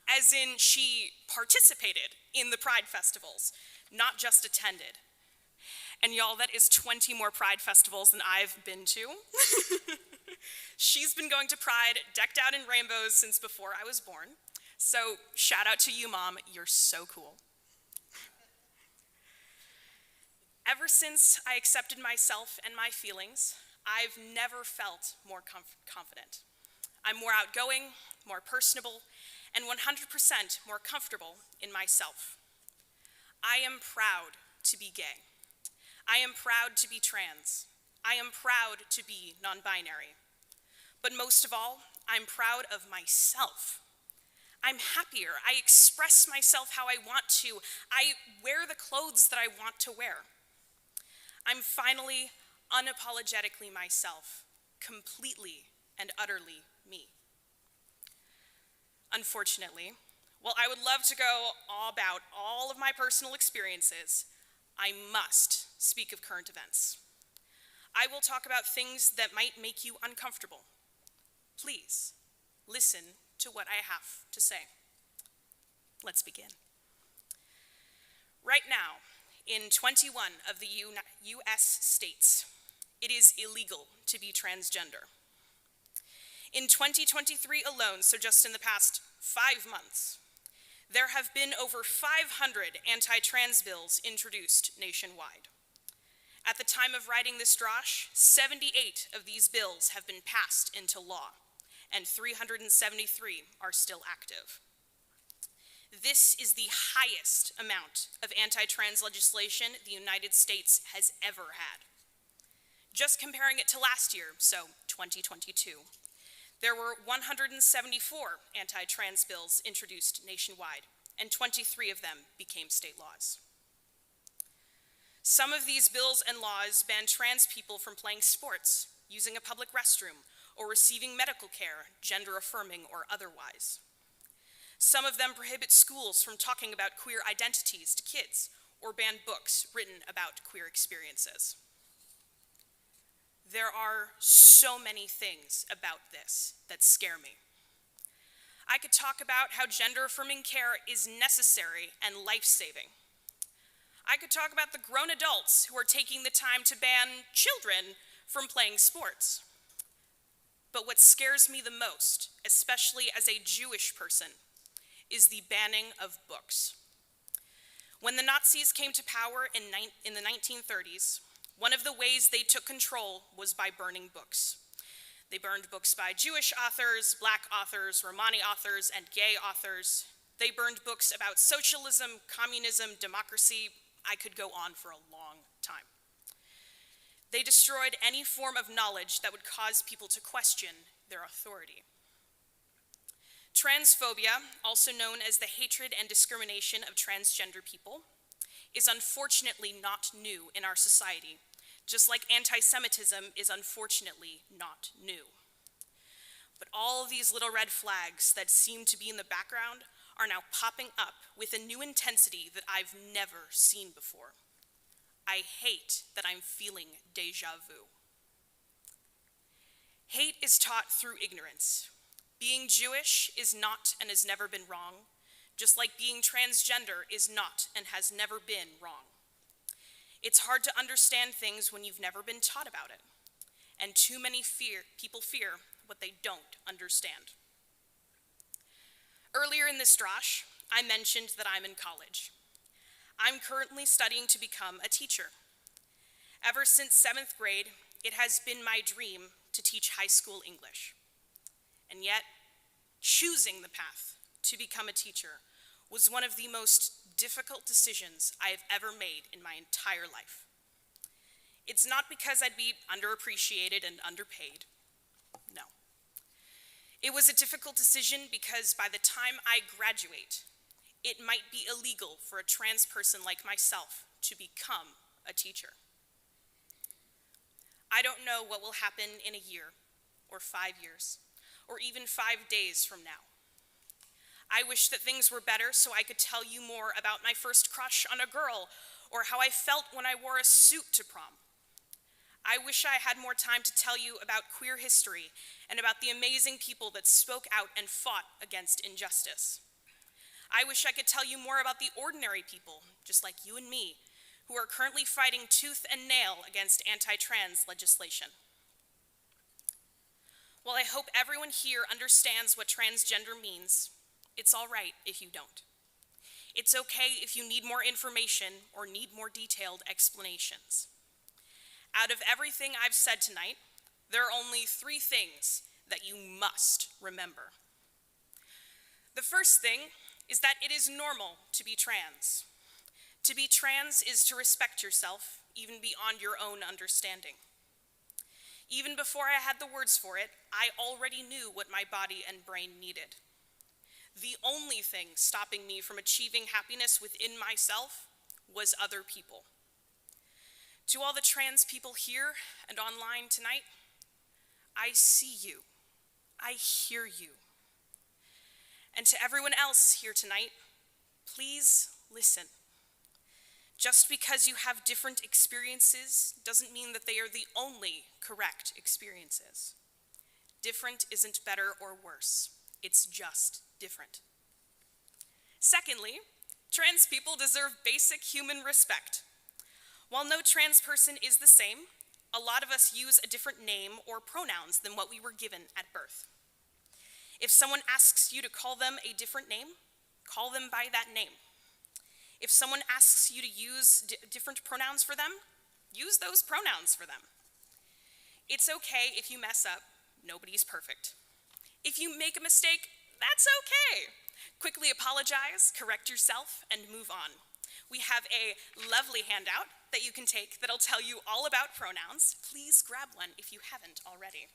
As in, she participated in the Pride festivals, not just attended. And y'all, that is 20 more Pride festivals than I've been to. She's been going to Pride decked out in rainbows since before I was born. So shout out to you, Mom, you're so cool. Ever since I accepted myself and my feelings, I've never felt more confident. I'm more outgoing, more personable, and 100% more comfortable in myself. I am proud to be gay. I am proud to be trans. I am proud to be non-binary. But most of all, I'm proud of myself. I'm happier. I express myself how I want to. I wear the clothes that I want to wear. I'm finally unapologetically myself, completely and utterly me. Unfortunately, while I would love to go about all of my personal experiences, I must speak of current events. I will talk about things that might make you uncomfortable. Please, listen to what I have to say. Let's begin. Right now, in 21 of the U.S. states, it is illegal to be transgender. In 2023 alone, so just in the past 5 months, there have been over 500 anti-trans bills introduced nationwide. At the time of writing this drash, 78 of these bills have been passed into law, and 373 are still active. This is the highest amount of anti-trans legislation the United States has ever had. Just comparing it to last year, so 2022, there were 174 anti-trans bills introduced nationwide, and 23 of them became state laws. Some of these bills and laws ban trans people from playing sports, using a public restroom, or receiving medical care, gender-affirming or otherwise. Some of them prohibit schools from talking about queer identities to kids, or ban books written about queer experiences. There are so many things about this that scare me. I could talk about how gender-affirming care is necessary and life-saving. I could talk about the grown adults who are taking the time to ban children from playing sports. But what scares me the most, especially as a Jewish person, is the banning of books. When the Nazis came to power in the 1930s, one of the ways they took control was by burning books. They burned books by Jewish authors, Black authors, Romani authors, and gay authors. They burned books about socialism, communism, democracy. I could go on for a long time. They destroyed any form of knowledge that would cause people to question their authority. Transphobia, also known as the hatred and discrimination of transgender people, is unfortunately not new in our society, just like anti-Semitism is unfortunately not new. But all these little red flags that seem to be in the background are now popping up with a new intensity that I've never seen before. I hate that I'm feeling deja vu. Hate is taught through ignorance. Being Jewish is not and has never been wrong, just like being transgender is not and has never been wrong. It's hard to understand things when you've never been taught about it, and too many people fear what they don't understand. Earlier in this drash, I mentioned that I'm in college. I'm currently studying to become a teacher. Ever since 7th grade, it has been my dream to teach high school English. And yet, choosing the path to become a teacher was one of the most difficult decisions I have ever made in my entire life. It's not because I'd be underappreciated and underpaid. No. It was a difficult decision because by the time I graduate, it might be illegal for a trans person like myself to become a teacher. I don't know what will happen in a year, or 5 years, or even 5 days from now. I wish that things were better so I could tell you more about my first crush on a girl, or how I felt when I wore a suit to prom. I wish I had more time to tell you about queer history and about the amazing people that spoke out and fought against injustice. I wish I could tell you more about the ordinary people, just like you and me, who are currently fighting tooth and nail against anti-trans legislation. While I hope everyone here understands what transgender means, it's all right if you don't. It's okay if you need more information or need more detailed explanations. Out of everything I've said tonight, there are only 3 things that you must remember. The first thing is that it is normal to be trans. To be trans is to respect yourself, even beyond your own understanding. Even before I had the words for it, I already knew what my body and brain needed. The only thing stopping me from achieving happiness within myself was other people. To all the trans people here and online tonight, I see you. I hear you. And to everyone else here tonight, please listen. Just because you have different experiences doesn't mean that they are the only correct experiences. Different isn't better or worse. It's just different. Secondly, trans people deserve basic human respect. While no trans person is the same, a lot of us use a different name or pronouns than what we were given at birth. If someone asks you to call them a different name, call them by that name. If someone asks you to use different pronouns for them, use those pronouns for them. It's okay if you mess up. Nobody's perfect. If you make a mistake, that's okay. Quickly apologize, correct yourself, and move on. We have a lovely handout that you can take that'll tell you all about pronouns. Please grab one if you haven't already.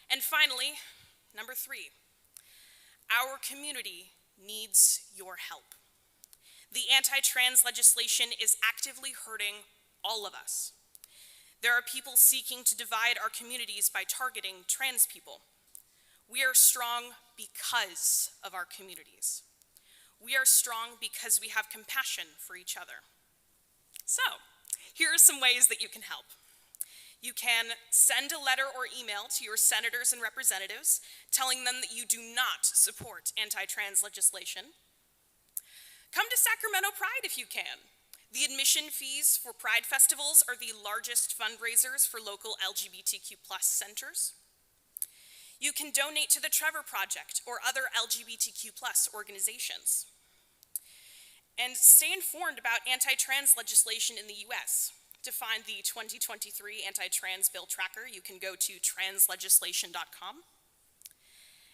And finally, number 3, our community needs your help. The anti-trans legislation is actively hurting all of us. There are people seeking to divide our communities by targeting trans people. We are strong because of our communities. We are strong because we have compassion for each other. So, here are some ways that you can help. You can send a letter or email to your senators and representatives telling them that you do not support anti-trans legislation. Come to Sacramento Pride if you can. The admission fees for Pride festivals are the largest fundraisers for local LGBTQ+ centers. You can donate to the Trevor Project or other LGBTQ+ organizations. And stay informed about anti-trans legislation in the US. To find the 2023 Anti-Trans Bill Tracker, you can go to translegislation.com.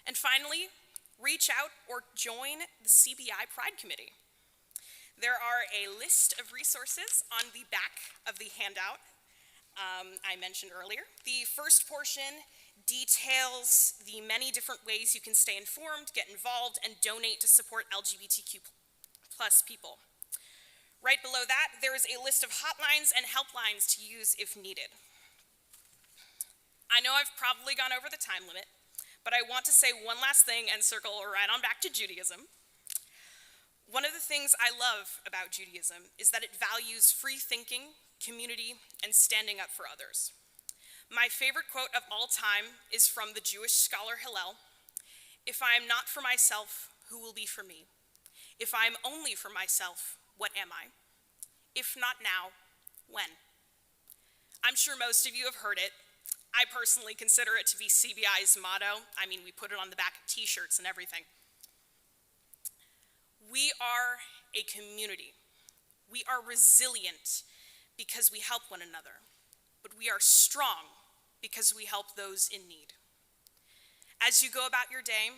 And finally, reach out or join the CBI Pride Committee. There are a list of resources on the back of the handout I mentioned earlier. The first portion details the many different ways you can stay informed, get involved, and donate to support LGBTQ+ people. Right below that, there is a list of hotlines and helplines to use if needed. I know I've probably gone over the time limit, but I want to say one last thing and circle right on back to Judaism. One of the things I love about Judaism is that it values free thinking, community, and standing up for others. My favorite quote of all time is from the Jewish scholar Hillel: "If I am not for myself, who will be for me? If I am only for myself, what am I? If not now, when?" I'm sure most of you have heard it. I personally consider it to be CBI's motto. I mean, we put it on the back of t-shirts and everything. We are a community. We are resilient because we help one another, but we are strong because we help those in need. As you go about your day,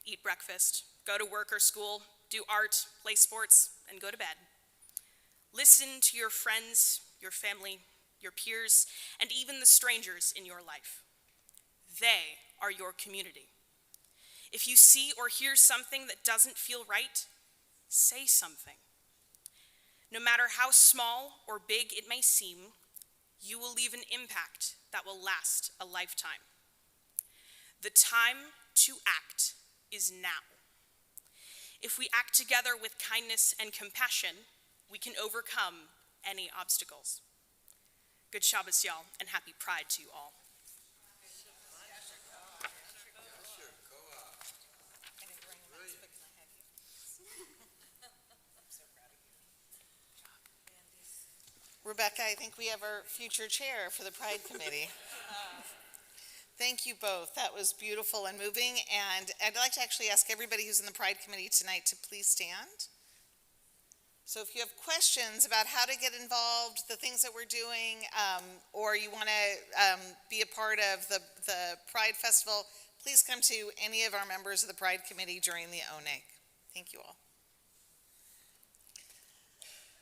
eat breakfast, go to work or school, do art, play sports, and go to bed. Listen to your friends, your family, your peers, and even the strangers in your life. They are your community. If you see or hear something that doesn't feel right, say something. No matter how small or big it may seem, you will leave an impact that will last a lifetime. The time to act is now. If we act together with kindness and compassion, we can overcome any obstacles. Good Shabbos, y'all, and happy Pride to you all.
Rebecca, I think we have our future chair for the Pride Committee. Thank you both. That was beautiful and moving. And I'd like to actually ask everybody who's in the Pride Committee tonight to please stand. So if you have questions about how to get involved, the things that we're doing, or you want to be a part of the Pride Festival, please come to any of our members of the Pride Committee during the ONEG. Thank you all.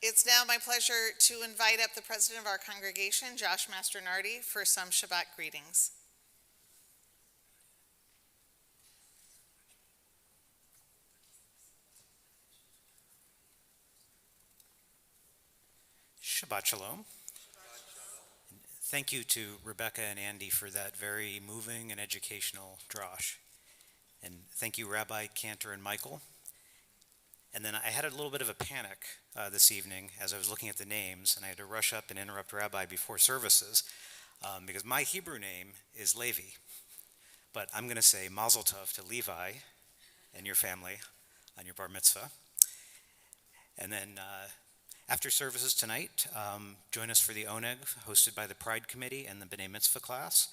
It's now my pleasure to invite up the president of our congregation, Josh Masternardi, for some Shabbat greetings.
Shabbat Shalom. Thank you to Rebecca and Andy for that very moving and educational drosh. And thank you, Rabbi Cantor and Michael. And then I had a little bit of a panic this evening as I was looking at the names, and I had to rush up and interrupt Rabbi before services because my Hebrew name is Levi. But I'm going to say Mazel Tov to Levi and your family on your bar mitzvah. And then after services tonight, join us for the ONEG hosted by the Pride Committee and the B'nai Mitzvah class.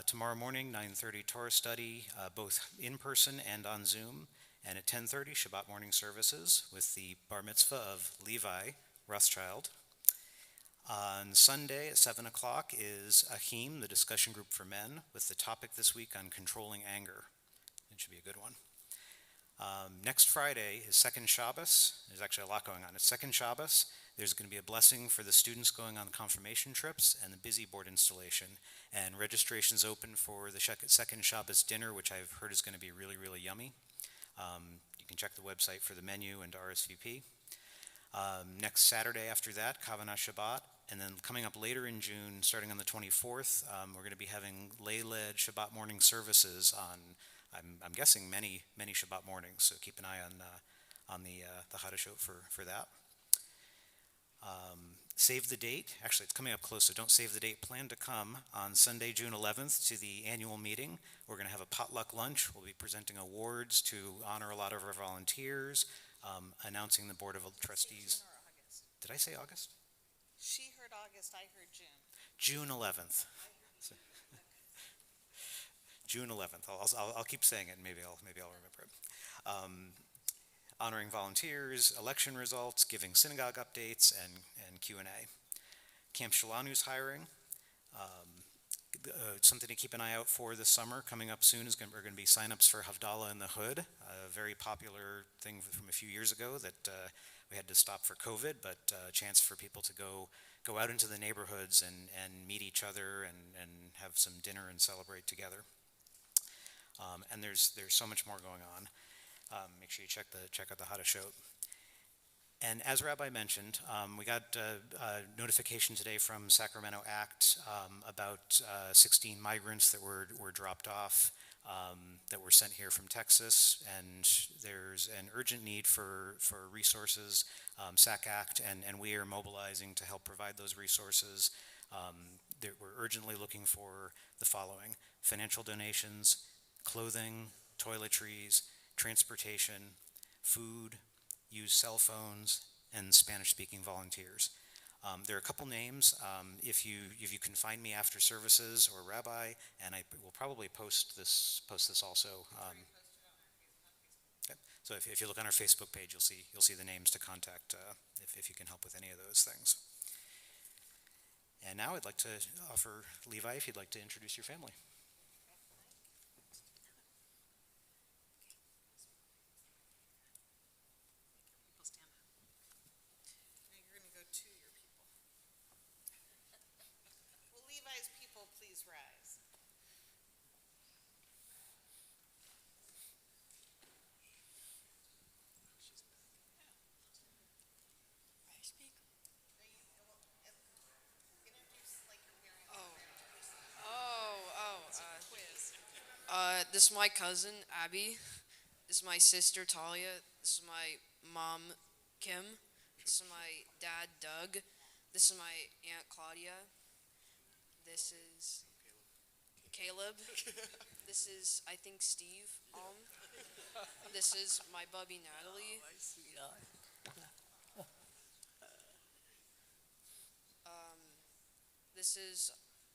Tomorrow morning, 9:30 Torah study, both in person and on Zoom. And at 10:30, Shabbat morning services with the bar mitzvah of Levi Rothschild. On Sunday at 7 o'clock is Ahim, the discussion group for men, with the topic this week on controlling anger. It should be a good one. Next Friday is Second Shabbos. There's actually a lot going on. It's Second Shabbos. There's going to be a blessing for the students going on confirmation trips and the busy board installation. And registration's open for the Second Shabbos dinner, which I've heard is going to be really, really yummy. You can check the website for the menu and RSVP. Next Saturday after that, Kavanah Shabbat, and then coming up later in June, starting on the 24th, we're going to be having lay-led Shabbat morning services on, I'm guessing, many Shabbat mornings, so keep an eye on the Hadashot for that. Save the date. Actually, it's coming up close, so don't save the date. Plan to come on Sunday, June 11th to the annual meeting. We're going to have a potluck lunch. We'll be presenting awards to honor a lot of our volunteers, announcing the Board of Trustees. Did I say August?
She heard August, I heard June.
June 11th. June 11th. I'll keep saying it, and maybe I'll remember it. Honoring volunteers, election results, giving synagogue updates, and Q&A. Camp Shalanu's hiring. Something to keep an eye out for this summer. Coming up soon are going to be signups for Havdalah in the Hood, a very popular thing from a few years ago that we had to stop for COVID, but a chance for people to go out into the neighborhoods and meet each other and have some dinner and celebrate together. And there's so much more going on. Make sure you check out the Hada show. And as Rabbi mentioned, we got a notification today from Sacramento ACT about 16 migrants that were dropped off that were sent here from Texas, and there's an urgent need for resources. SAC ACT and we are mobilizing to help provide those resources. We're urgently looking for the following: financial donations, clothing, toiletries, transportation, food, used cell phones, and Spanish-speaking volunteers. There are a couple names. If you can find me after services or Rabbi, and I will probably post this also. Okay. So if you look on our Facebook page, you'll see the names to contact if you can help with any of those things. And now I'd like to offer Levi, if you'd like to introduce your family.
Levi's people, please rise.
This is my cousin, Abby. This is my sister, Talia. This is my mom, Kim. This is my dad, Doug. This is my aunt, Claudia. This is Caleb. This is, I think, Steve. This is my bubby, Natalie. This is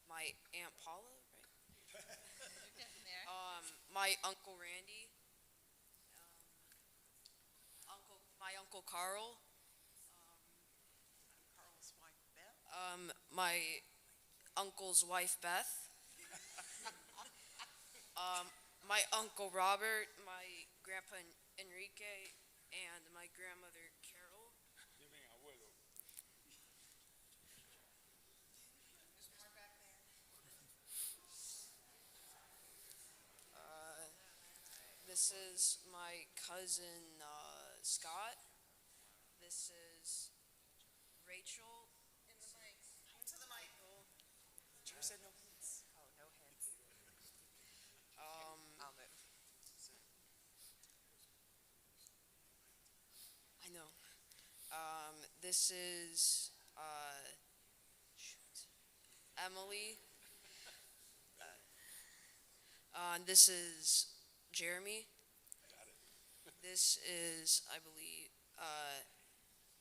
my aunt Paula, right? My uncle Randy. My uncle Carl. My uncle's wife Beth. My uncle Robert, my grandpa Enrique, and my grandmother Carol. This is my cousin Scott. This is Rachel.
Into the mic.
You said no hints. Oh, no hints.
I know. This is Emily. This is Jeremy. This is, I believe,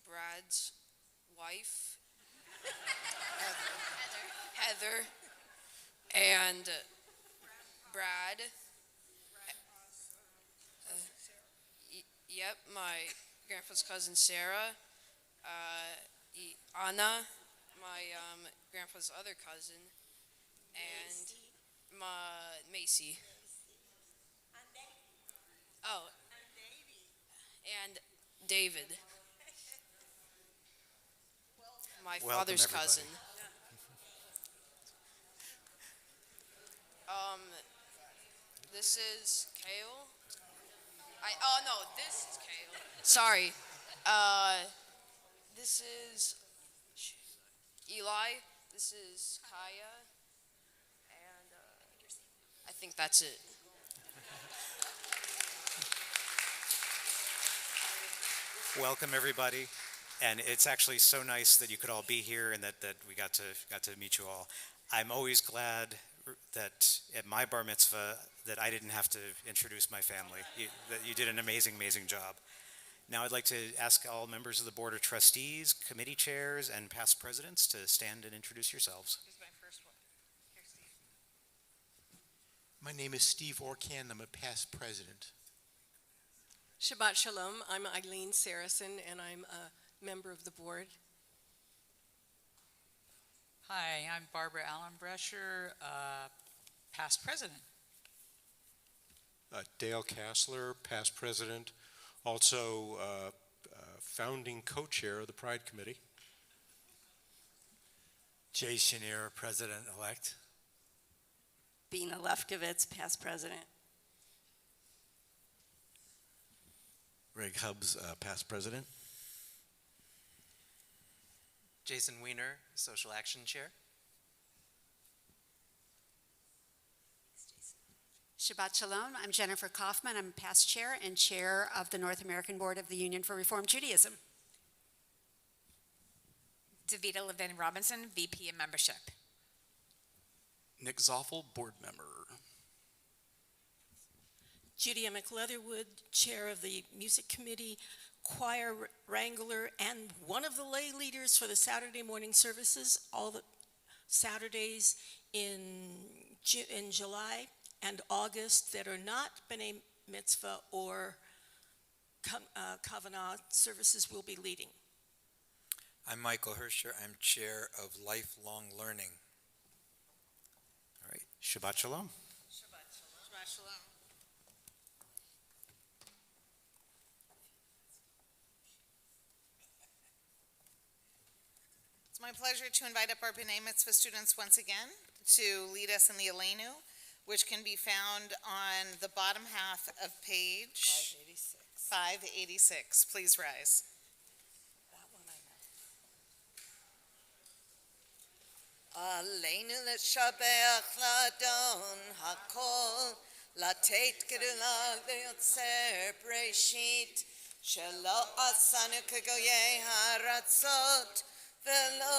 Brad's wife, Heather, and Brad. Yep, my grandpa's cousin Sarah, Anna, my grandpa's other cousin, and Macy. Oh, and David, my
Welcome,
father's
everybody.
cousin. This is Kale. This is Kale. Sorry. This is Eli. This is Kaya. And I think that's it.
Welcome, everybody. And it's actually so nice that you could all be here and that we got to meet you all. I'm always glad that at my bar mitzvah that I didn't have to introduce my family. That you did an amazing job. Now I'd like to ask all members of the Board of Trustees, committee chairs, and past presidents to stand and introduce yourselves.
Here's my first one. Here's Steve.
My name is Steve Orcan. I'm a past president.
Shabbat Shalom. I'm Eileen Saracen, and I'm a member of the board.
Hi, I'm Barbara Allen Brescher, past president.
Dale Kassler, past president, also founding co-chair of the Pride Committee.
Jay Chenier, president-elect.
Bina Lefkowitz, past president.
Greg Hubbs, past president.
Jason Weiner, Social Action Chair.
Shabbat Shalom. I'm Jennifer Kaufman. I'm past chair and chair of the North American Board of the Union for Reform Judaism.
Davida Levin Robinson, VP of Membership.
Nick Zoffel, board member.
Judy McLeatherwood, chair of the music committee, choir wrangler, and one of the lay leaders for the Saturday morning services, all the Saturdays in July and August that are not B'nai Mitzvah or Kavanah services will be leading.
I'm Michael Herscher. I'm chair of Lifelong Learning.
All right, Shabbat Shalom.
Shabbat Shalom. Shabbat Shalom. It's my pleasure to invite up our B'nai Mitzvah students once again to lead us in the Aleinu, which can be found on the bottom half of page 586. Please rise.
Aleinu l'shabeach l'adon hakol, latet gedula l'yotzer breshit, shelo asanu kegoyei haratzot, velo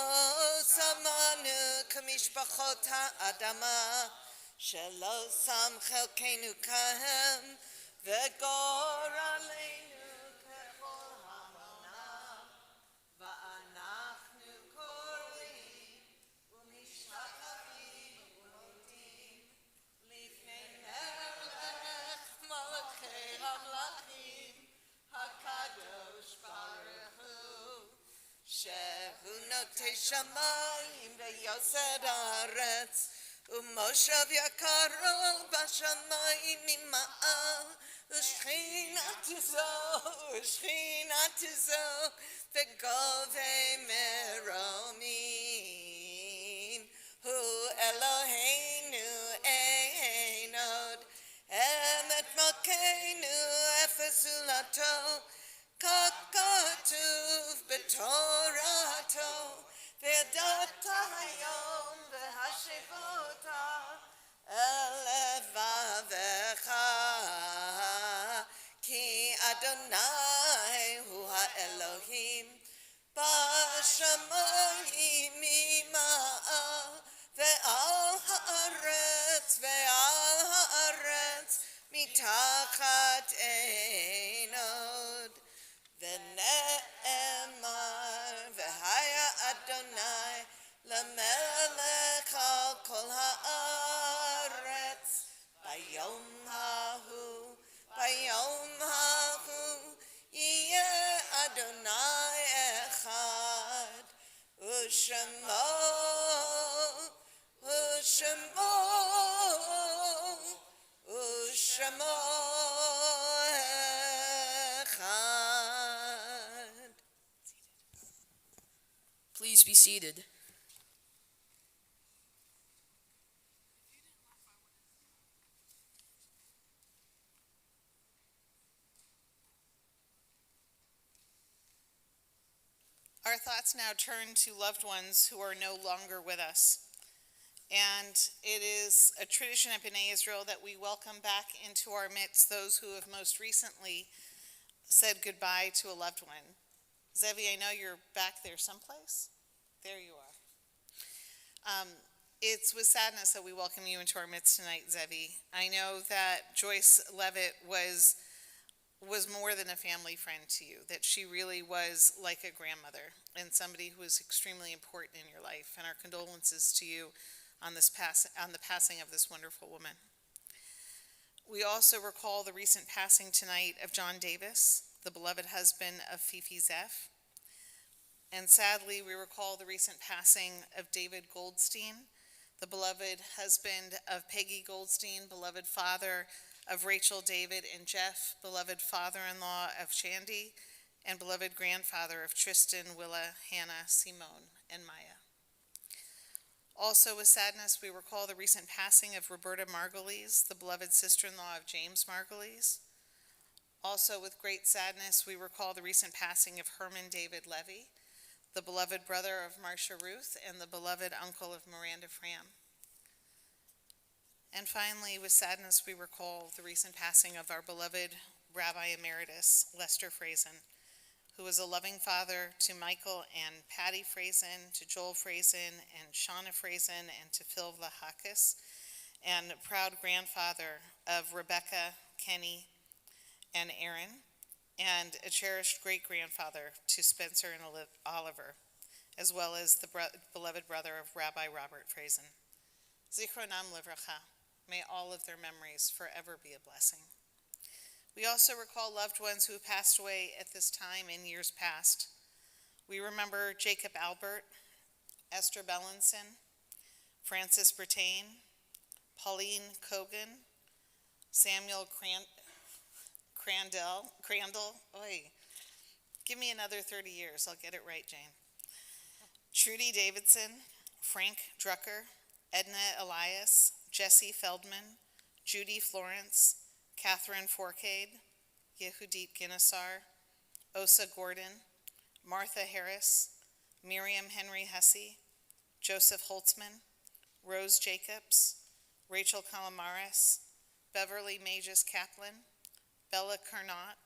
samanu kamishpachot ha'adama, shelo sam chelkeinu kahem, vegor aleinu kechol hamona, va'anachnu korim, u'mishachachim u'modim, lifnei melech malachei hamlachim, hakadosh baruch hu, shehu notei shamayim ve'yosed haaretz, Umoshav yakaro bashamayim mima'al, u'shchinat zo, ve'govei meromin, hu Eloheinu einod, emet malkeinu efes ulato, kakatuv betorato, ve'adata hayom ve'hashivota, elevavecha, ki Adonai hu ha'Elohim, bashamayim ima'al, ve'al ha'aretz, mitachat einod, ve'ne'emar, ve'haya Adonai, lemelech al kol ha'aretz, bayom hahu, yeh Adonai echad, u'shemo echad.
Please be seated.
Our thoughts now turn to loved ones who are no longer with us. And it is a tradition at B'nai Israel that we welcome back into our midst those who have most recently said goodbye to a loved one. Zevi, I know you're back there someplace. There you are. It's with sadness that we welcome you into our midst tonight, Zevi. I know that Joyce Levitt was more than a family friend to you, that she really was like a grandmother and somebody who was extremely important in your life. And our condolences to you on the passing of this wonderful woman. We also recall the recent passing tonight of John Davis, the beloved husband of Fifi Zeff. And sadly, we recall the recent passing of David Goldstein, the beloved husband of Peggy Goldstein, beloved father of Rachel, David, and Jeff, beloved father-in-law of Shandy, and beloved grandfather of Tristan, Willa, Hannah, Simone, and Maya. Also with sadness, we recall the recent passing of Roberta Margulies, the beloved sister-in-law of James Margulies. Also with great sadness, we recall the recent passing of Herman David Levy, the beloved brother of Marcia Ruth, and the beloved uncle of Miranda Fram. And finally, with sadness, we recall the recent passing of our beloved Rabbi Emeritus, Lester Frazen, who was a loving father to Michael and Patty Frazen, to Joel Frazen, and Shauna Frazen, and to Phil Vlahakis, and a proud grandfather of Rebecca, Kenny, and Aaron, and a cherished great-grandfather to Spencer and Oliver, as well as the beloved brother of Rabbi Robert Frazen. Zichronam livracha. May all of their memories forever be a blessing. We also recall loved ones who have passed away at this time in years past. We remember Jacob Albert, Esther Bellinson, Francis Bertain, Pauline Cogan, Samuel Crandall. Oy. Give me another 30 years. I'll get it right, Jane. Trudy Davidson, Frank Drucker, Edna Elias, Jesse Feldman, Judy Florence, Catherine Forcade, Yehudit Guinnessar, Osa Gordon, Martha Harris, Miriam Henry Hussey, Joseph Holtzman, Rose Jacobs, Rachel Calamares, Beverly Mages Kaplan, Bella Carnot,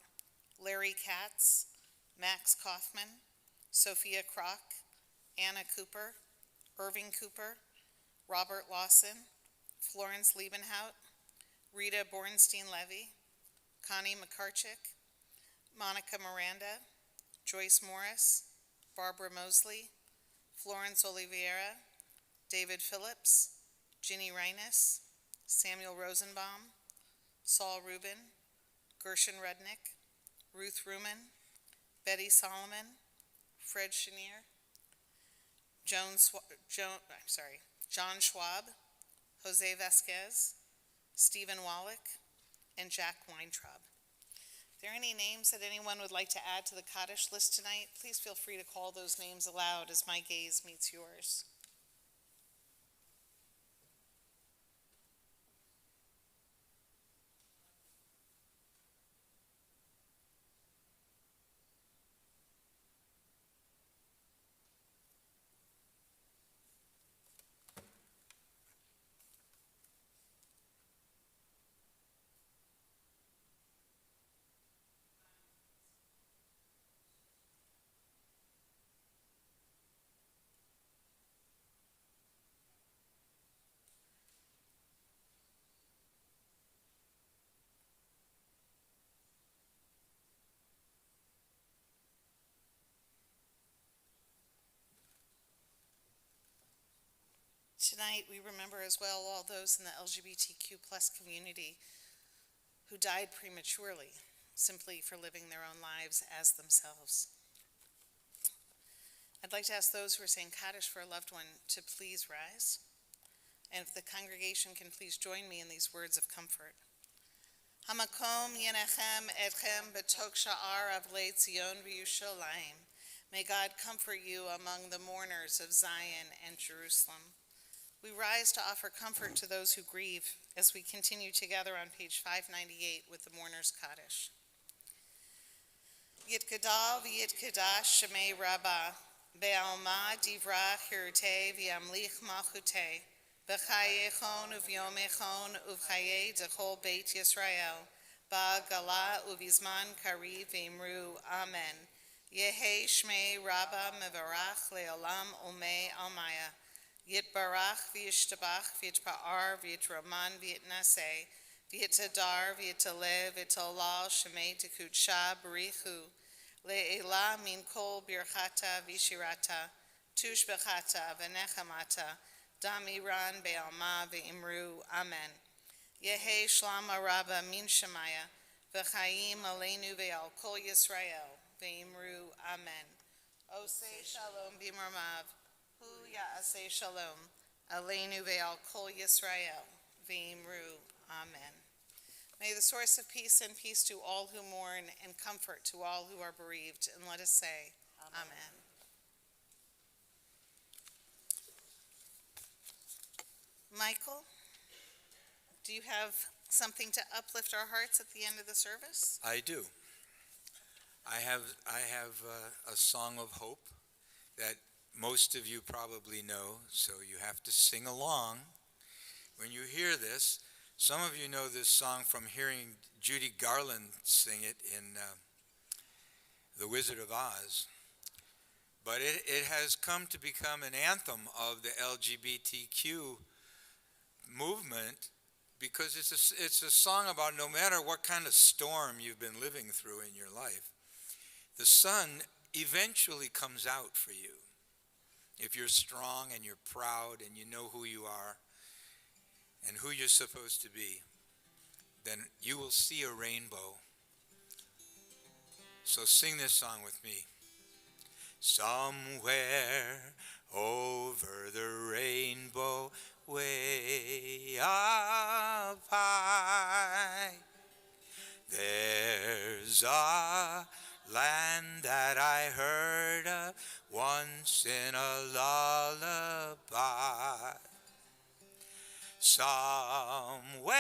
Larry Katz, Max Kaufman, Sophia Kroc, Anna Cooper, Irving Cooper, Robert Lawson, Florence Liebenhout, Rita Bornstein-Levy, Connie McCarchick, Monica Miranda, Joyce Morris, Barbara Mosley, Florence Oliveira, David Phillips, Ginny Reines, Samuel Rosenbaum, Saul Rubin, Gershon Rudnick, Ruth Ruman, Betty Solomon, Fred Chenier, John Schwab, Jose Vasquez, Stephen Wallach, and Jack Weintraub. If there are any names that anyone would like to add to the Kaddish list tonight, please feel free to call those names aloud as my gaze meets yours. Tonight, we remember as well all those in the LGBTQ plus community who died prematurely, simply for living their own lives as themselves. I'd like to ask those who are saying Kaddish for a loved one to please rise, and if the congregation can please join me in these words of comfort. Hamakom yenechem etchem betok sha'ar avlei Tzion v'Yushalayim. May God comfort you among the mourners of Zion and Jerusalem. We rise to offer comfort to those who grieve as we continue together on page 598 with the Mourner's Kaddish. Yitkadal v'yitkadash shemei Rabbah, be'alma divra chirutei v'yamlich malchutei, b'chayechon uv'yomechon uv'chayei dechol Beit Yisrael, ba'gala uv'izman kariv v'imru, Amen. Yehi Shmei Rabba Mevarach Leolam Omei Almaya. Yitbarach v'yishtabach v'yitpa'ar v'yitraman v'yitnaseh v'yitadar v'yitaleh v'yitalal shemei tekudsha b'richu le'ela min kol birchata v'shirata tushbechata v'nechamata damiran be'alma v'imru amen. Yehi shlama rabba min shemaya v'chaim aleinu ve'al kol Yisrael v'imru amen. Osei shalom b'marmav Hu Ya'aseh Shalom, Aleinu ve'al Kol Yisrael, V'imru, Amen. May the source of peace and peace to all who mourn and comfort to all who are bereaved. And let us say, Amen. Michael, do you have something to uplift our hearts at the end of the service?
I do. I have a song of hope that most of you probably know, so you have to sing along. When you hear this, some of you know this song from hearing Judy Garland sing it in The Wizard of Oz. But it has come to become an anthem of the LGBTQ movement because it's a song about no matter what kind of storm you've been living through in your life, the sun eventually comes out for you. If you're strong and you're proud and you know who you are and who you're supposed to be, then you will see a rainbow. So sing this song with me. Somewhere over the rainbow, way up high, there's a land that I heard of once in a lullaby. Somewhere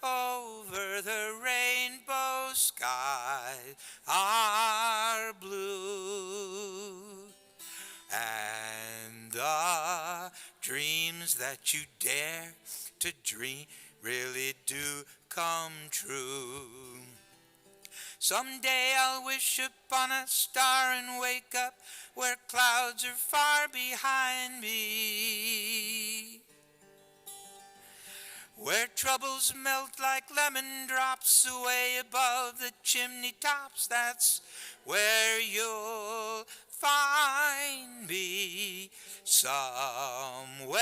over the rainbow skies are blue, and the dreams that you dare to dream really do come true. Someday I'll wish upon a star and wake up where clouds are far behind me, where troubles melt like lemon drops away above the chimney tops. That's where you'll find me. Somewhere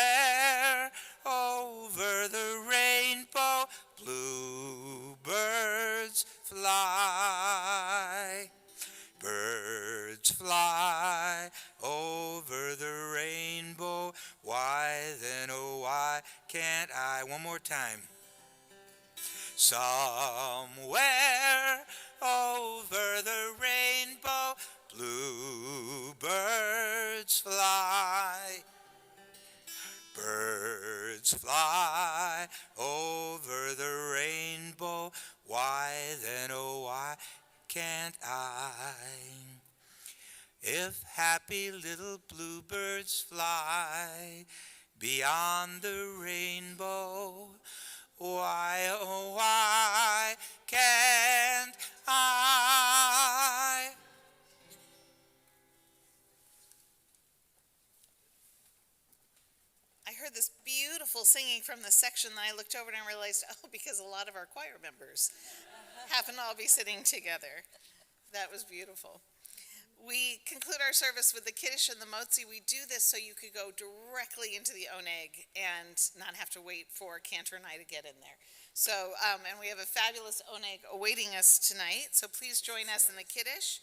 over the rainbow, bluebirds fly. Birds fly over the rainbow. Why then, oh why can't I? One more time. Somewhere over the rainbow, bluebirds fly. Birds fly over the rainbow. Why then, oh why can't I? If happy little bluebirds fly beyond the rainbow, why, oh why can't I?
I heard this beautiful singing from the section, and I looked over and I realized, oh, because a lot of our choir members happen to all be sitting together. That was beautiful. We conclude our service with the Kiddush and the Motzi. We do this so you could go directly into the Oneg and not have to wait for Cantor and I to get in there. So, and we have a fabulous Oneg awaiting us tonight, so please join us in the Kiddush,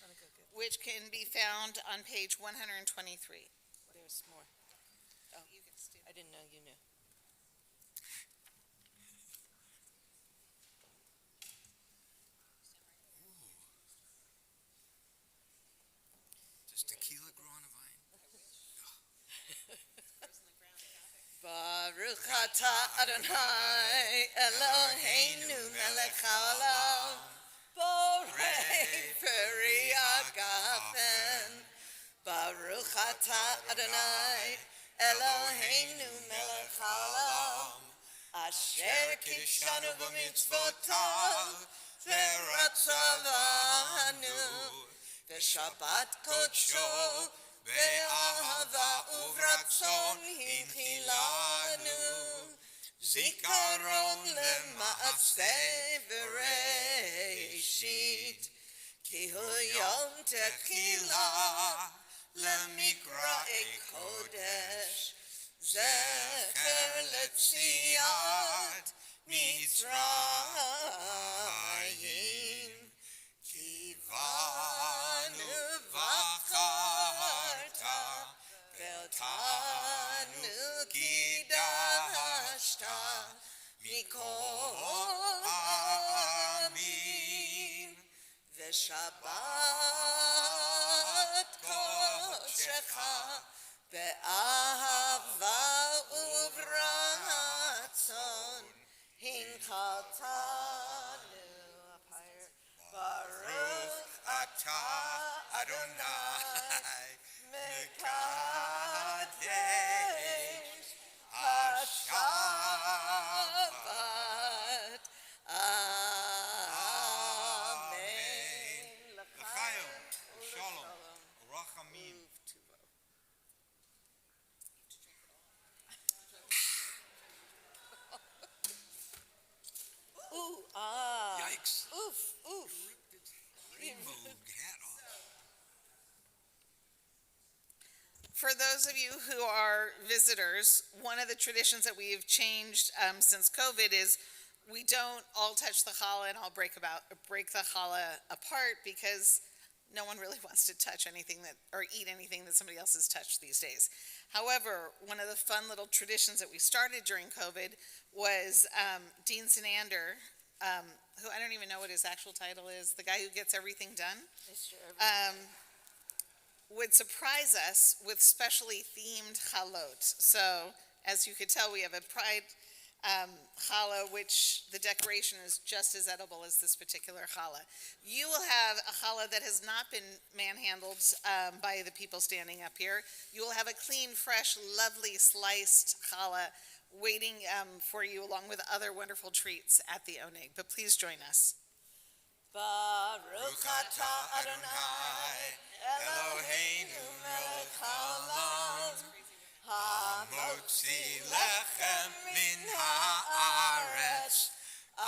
which can be found on page 123.
There's more. Oh, I didn't know you knew.
Does tequila grow on a vine?
Baruch atah Adonai Eloheinu melech haolam borei peri agafen. Baruch atah Adonai Eloheinu melech haolam asher kiddushanu b'mitzvotav v'ratzavanu ושבת קודשו באהבה וברצון הנחילנו, זיכרון למעשה בראשית, כי הוא יום תחילה למקראי קודש, זכר לציאת מצרים, כי בנו בחרת ואותנו קידשת מכל העמים, ושבת קודשך באהבה וברצון הנחלתנו. ברוך אתה אדוני מקדש השבת. אמן.
לחיים ושלום ורחמים.
Ooh, ah.
Yikes.
Oof, oof.
Rainbow hat on.
For those of you who are visitors, one of the traditions that we've changed since COVID is we don't all touch the challah and all break the challah apart because no one really wants to touch anything or eat anything that somebody else has touched these days. However, one of the fun little traditions that we started during COVID was Dean Sinander, who I don't even know what his actual title is, the guy who gets everything done, would surprise us with specially themed chalot. So, as you could tell, we have a pride challah, which the decoration is just as edible as this particular challah. You will have a challah that has not been manhandled by the people standing up here. You will have a clean, fresh, lovely sliced challah waiting for you along with other wonderful treats at the Oneg. But please join us.
Baruch atah Adonai Eloheinu melech haolam, hamotzi lechem min haaretz. Amen.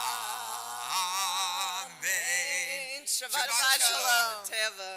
Shabbat shalom.
Teva.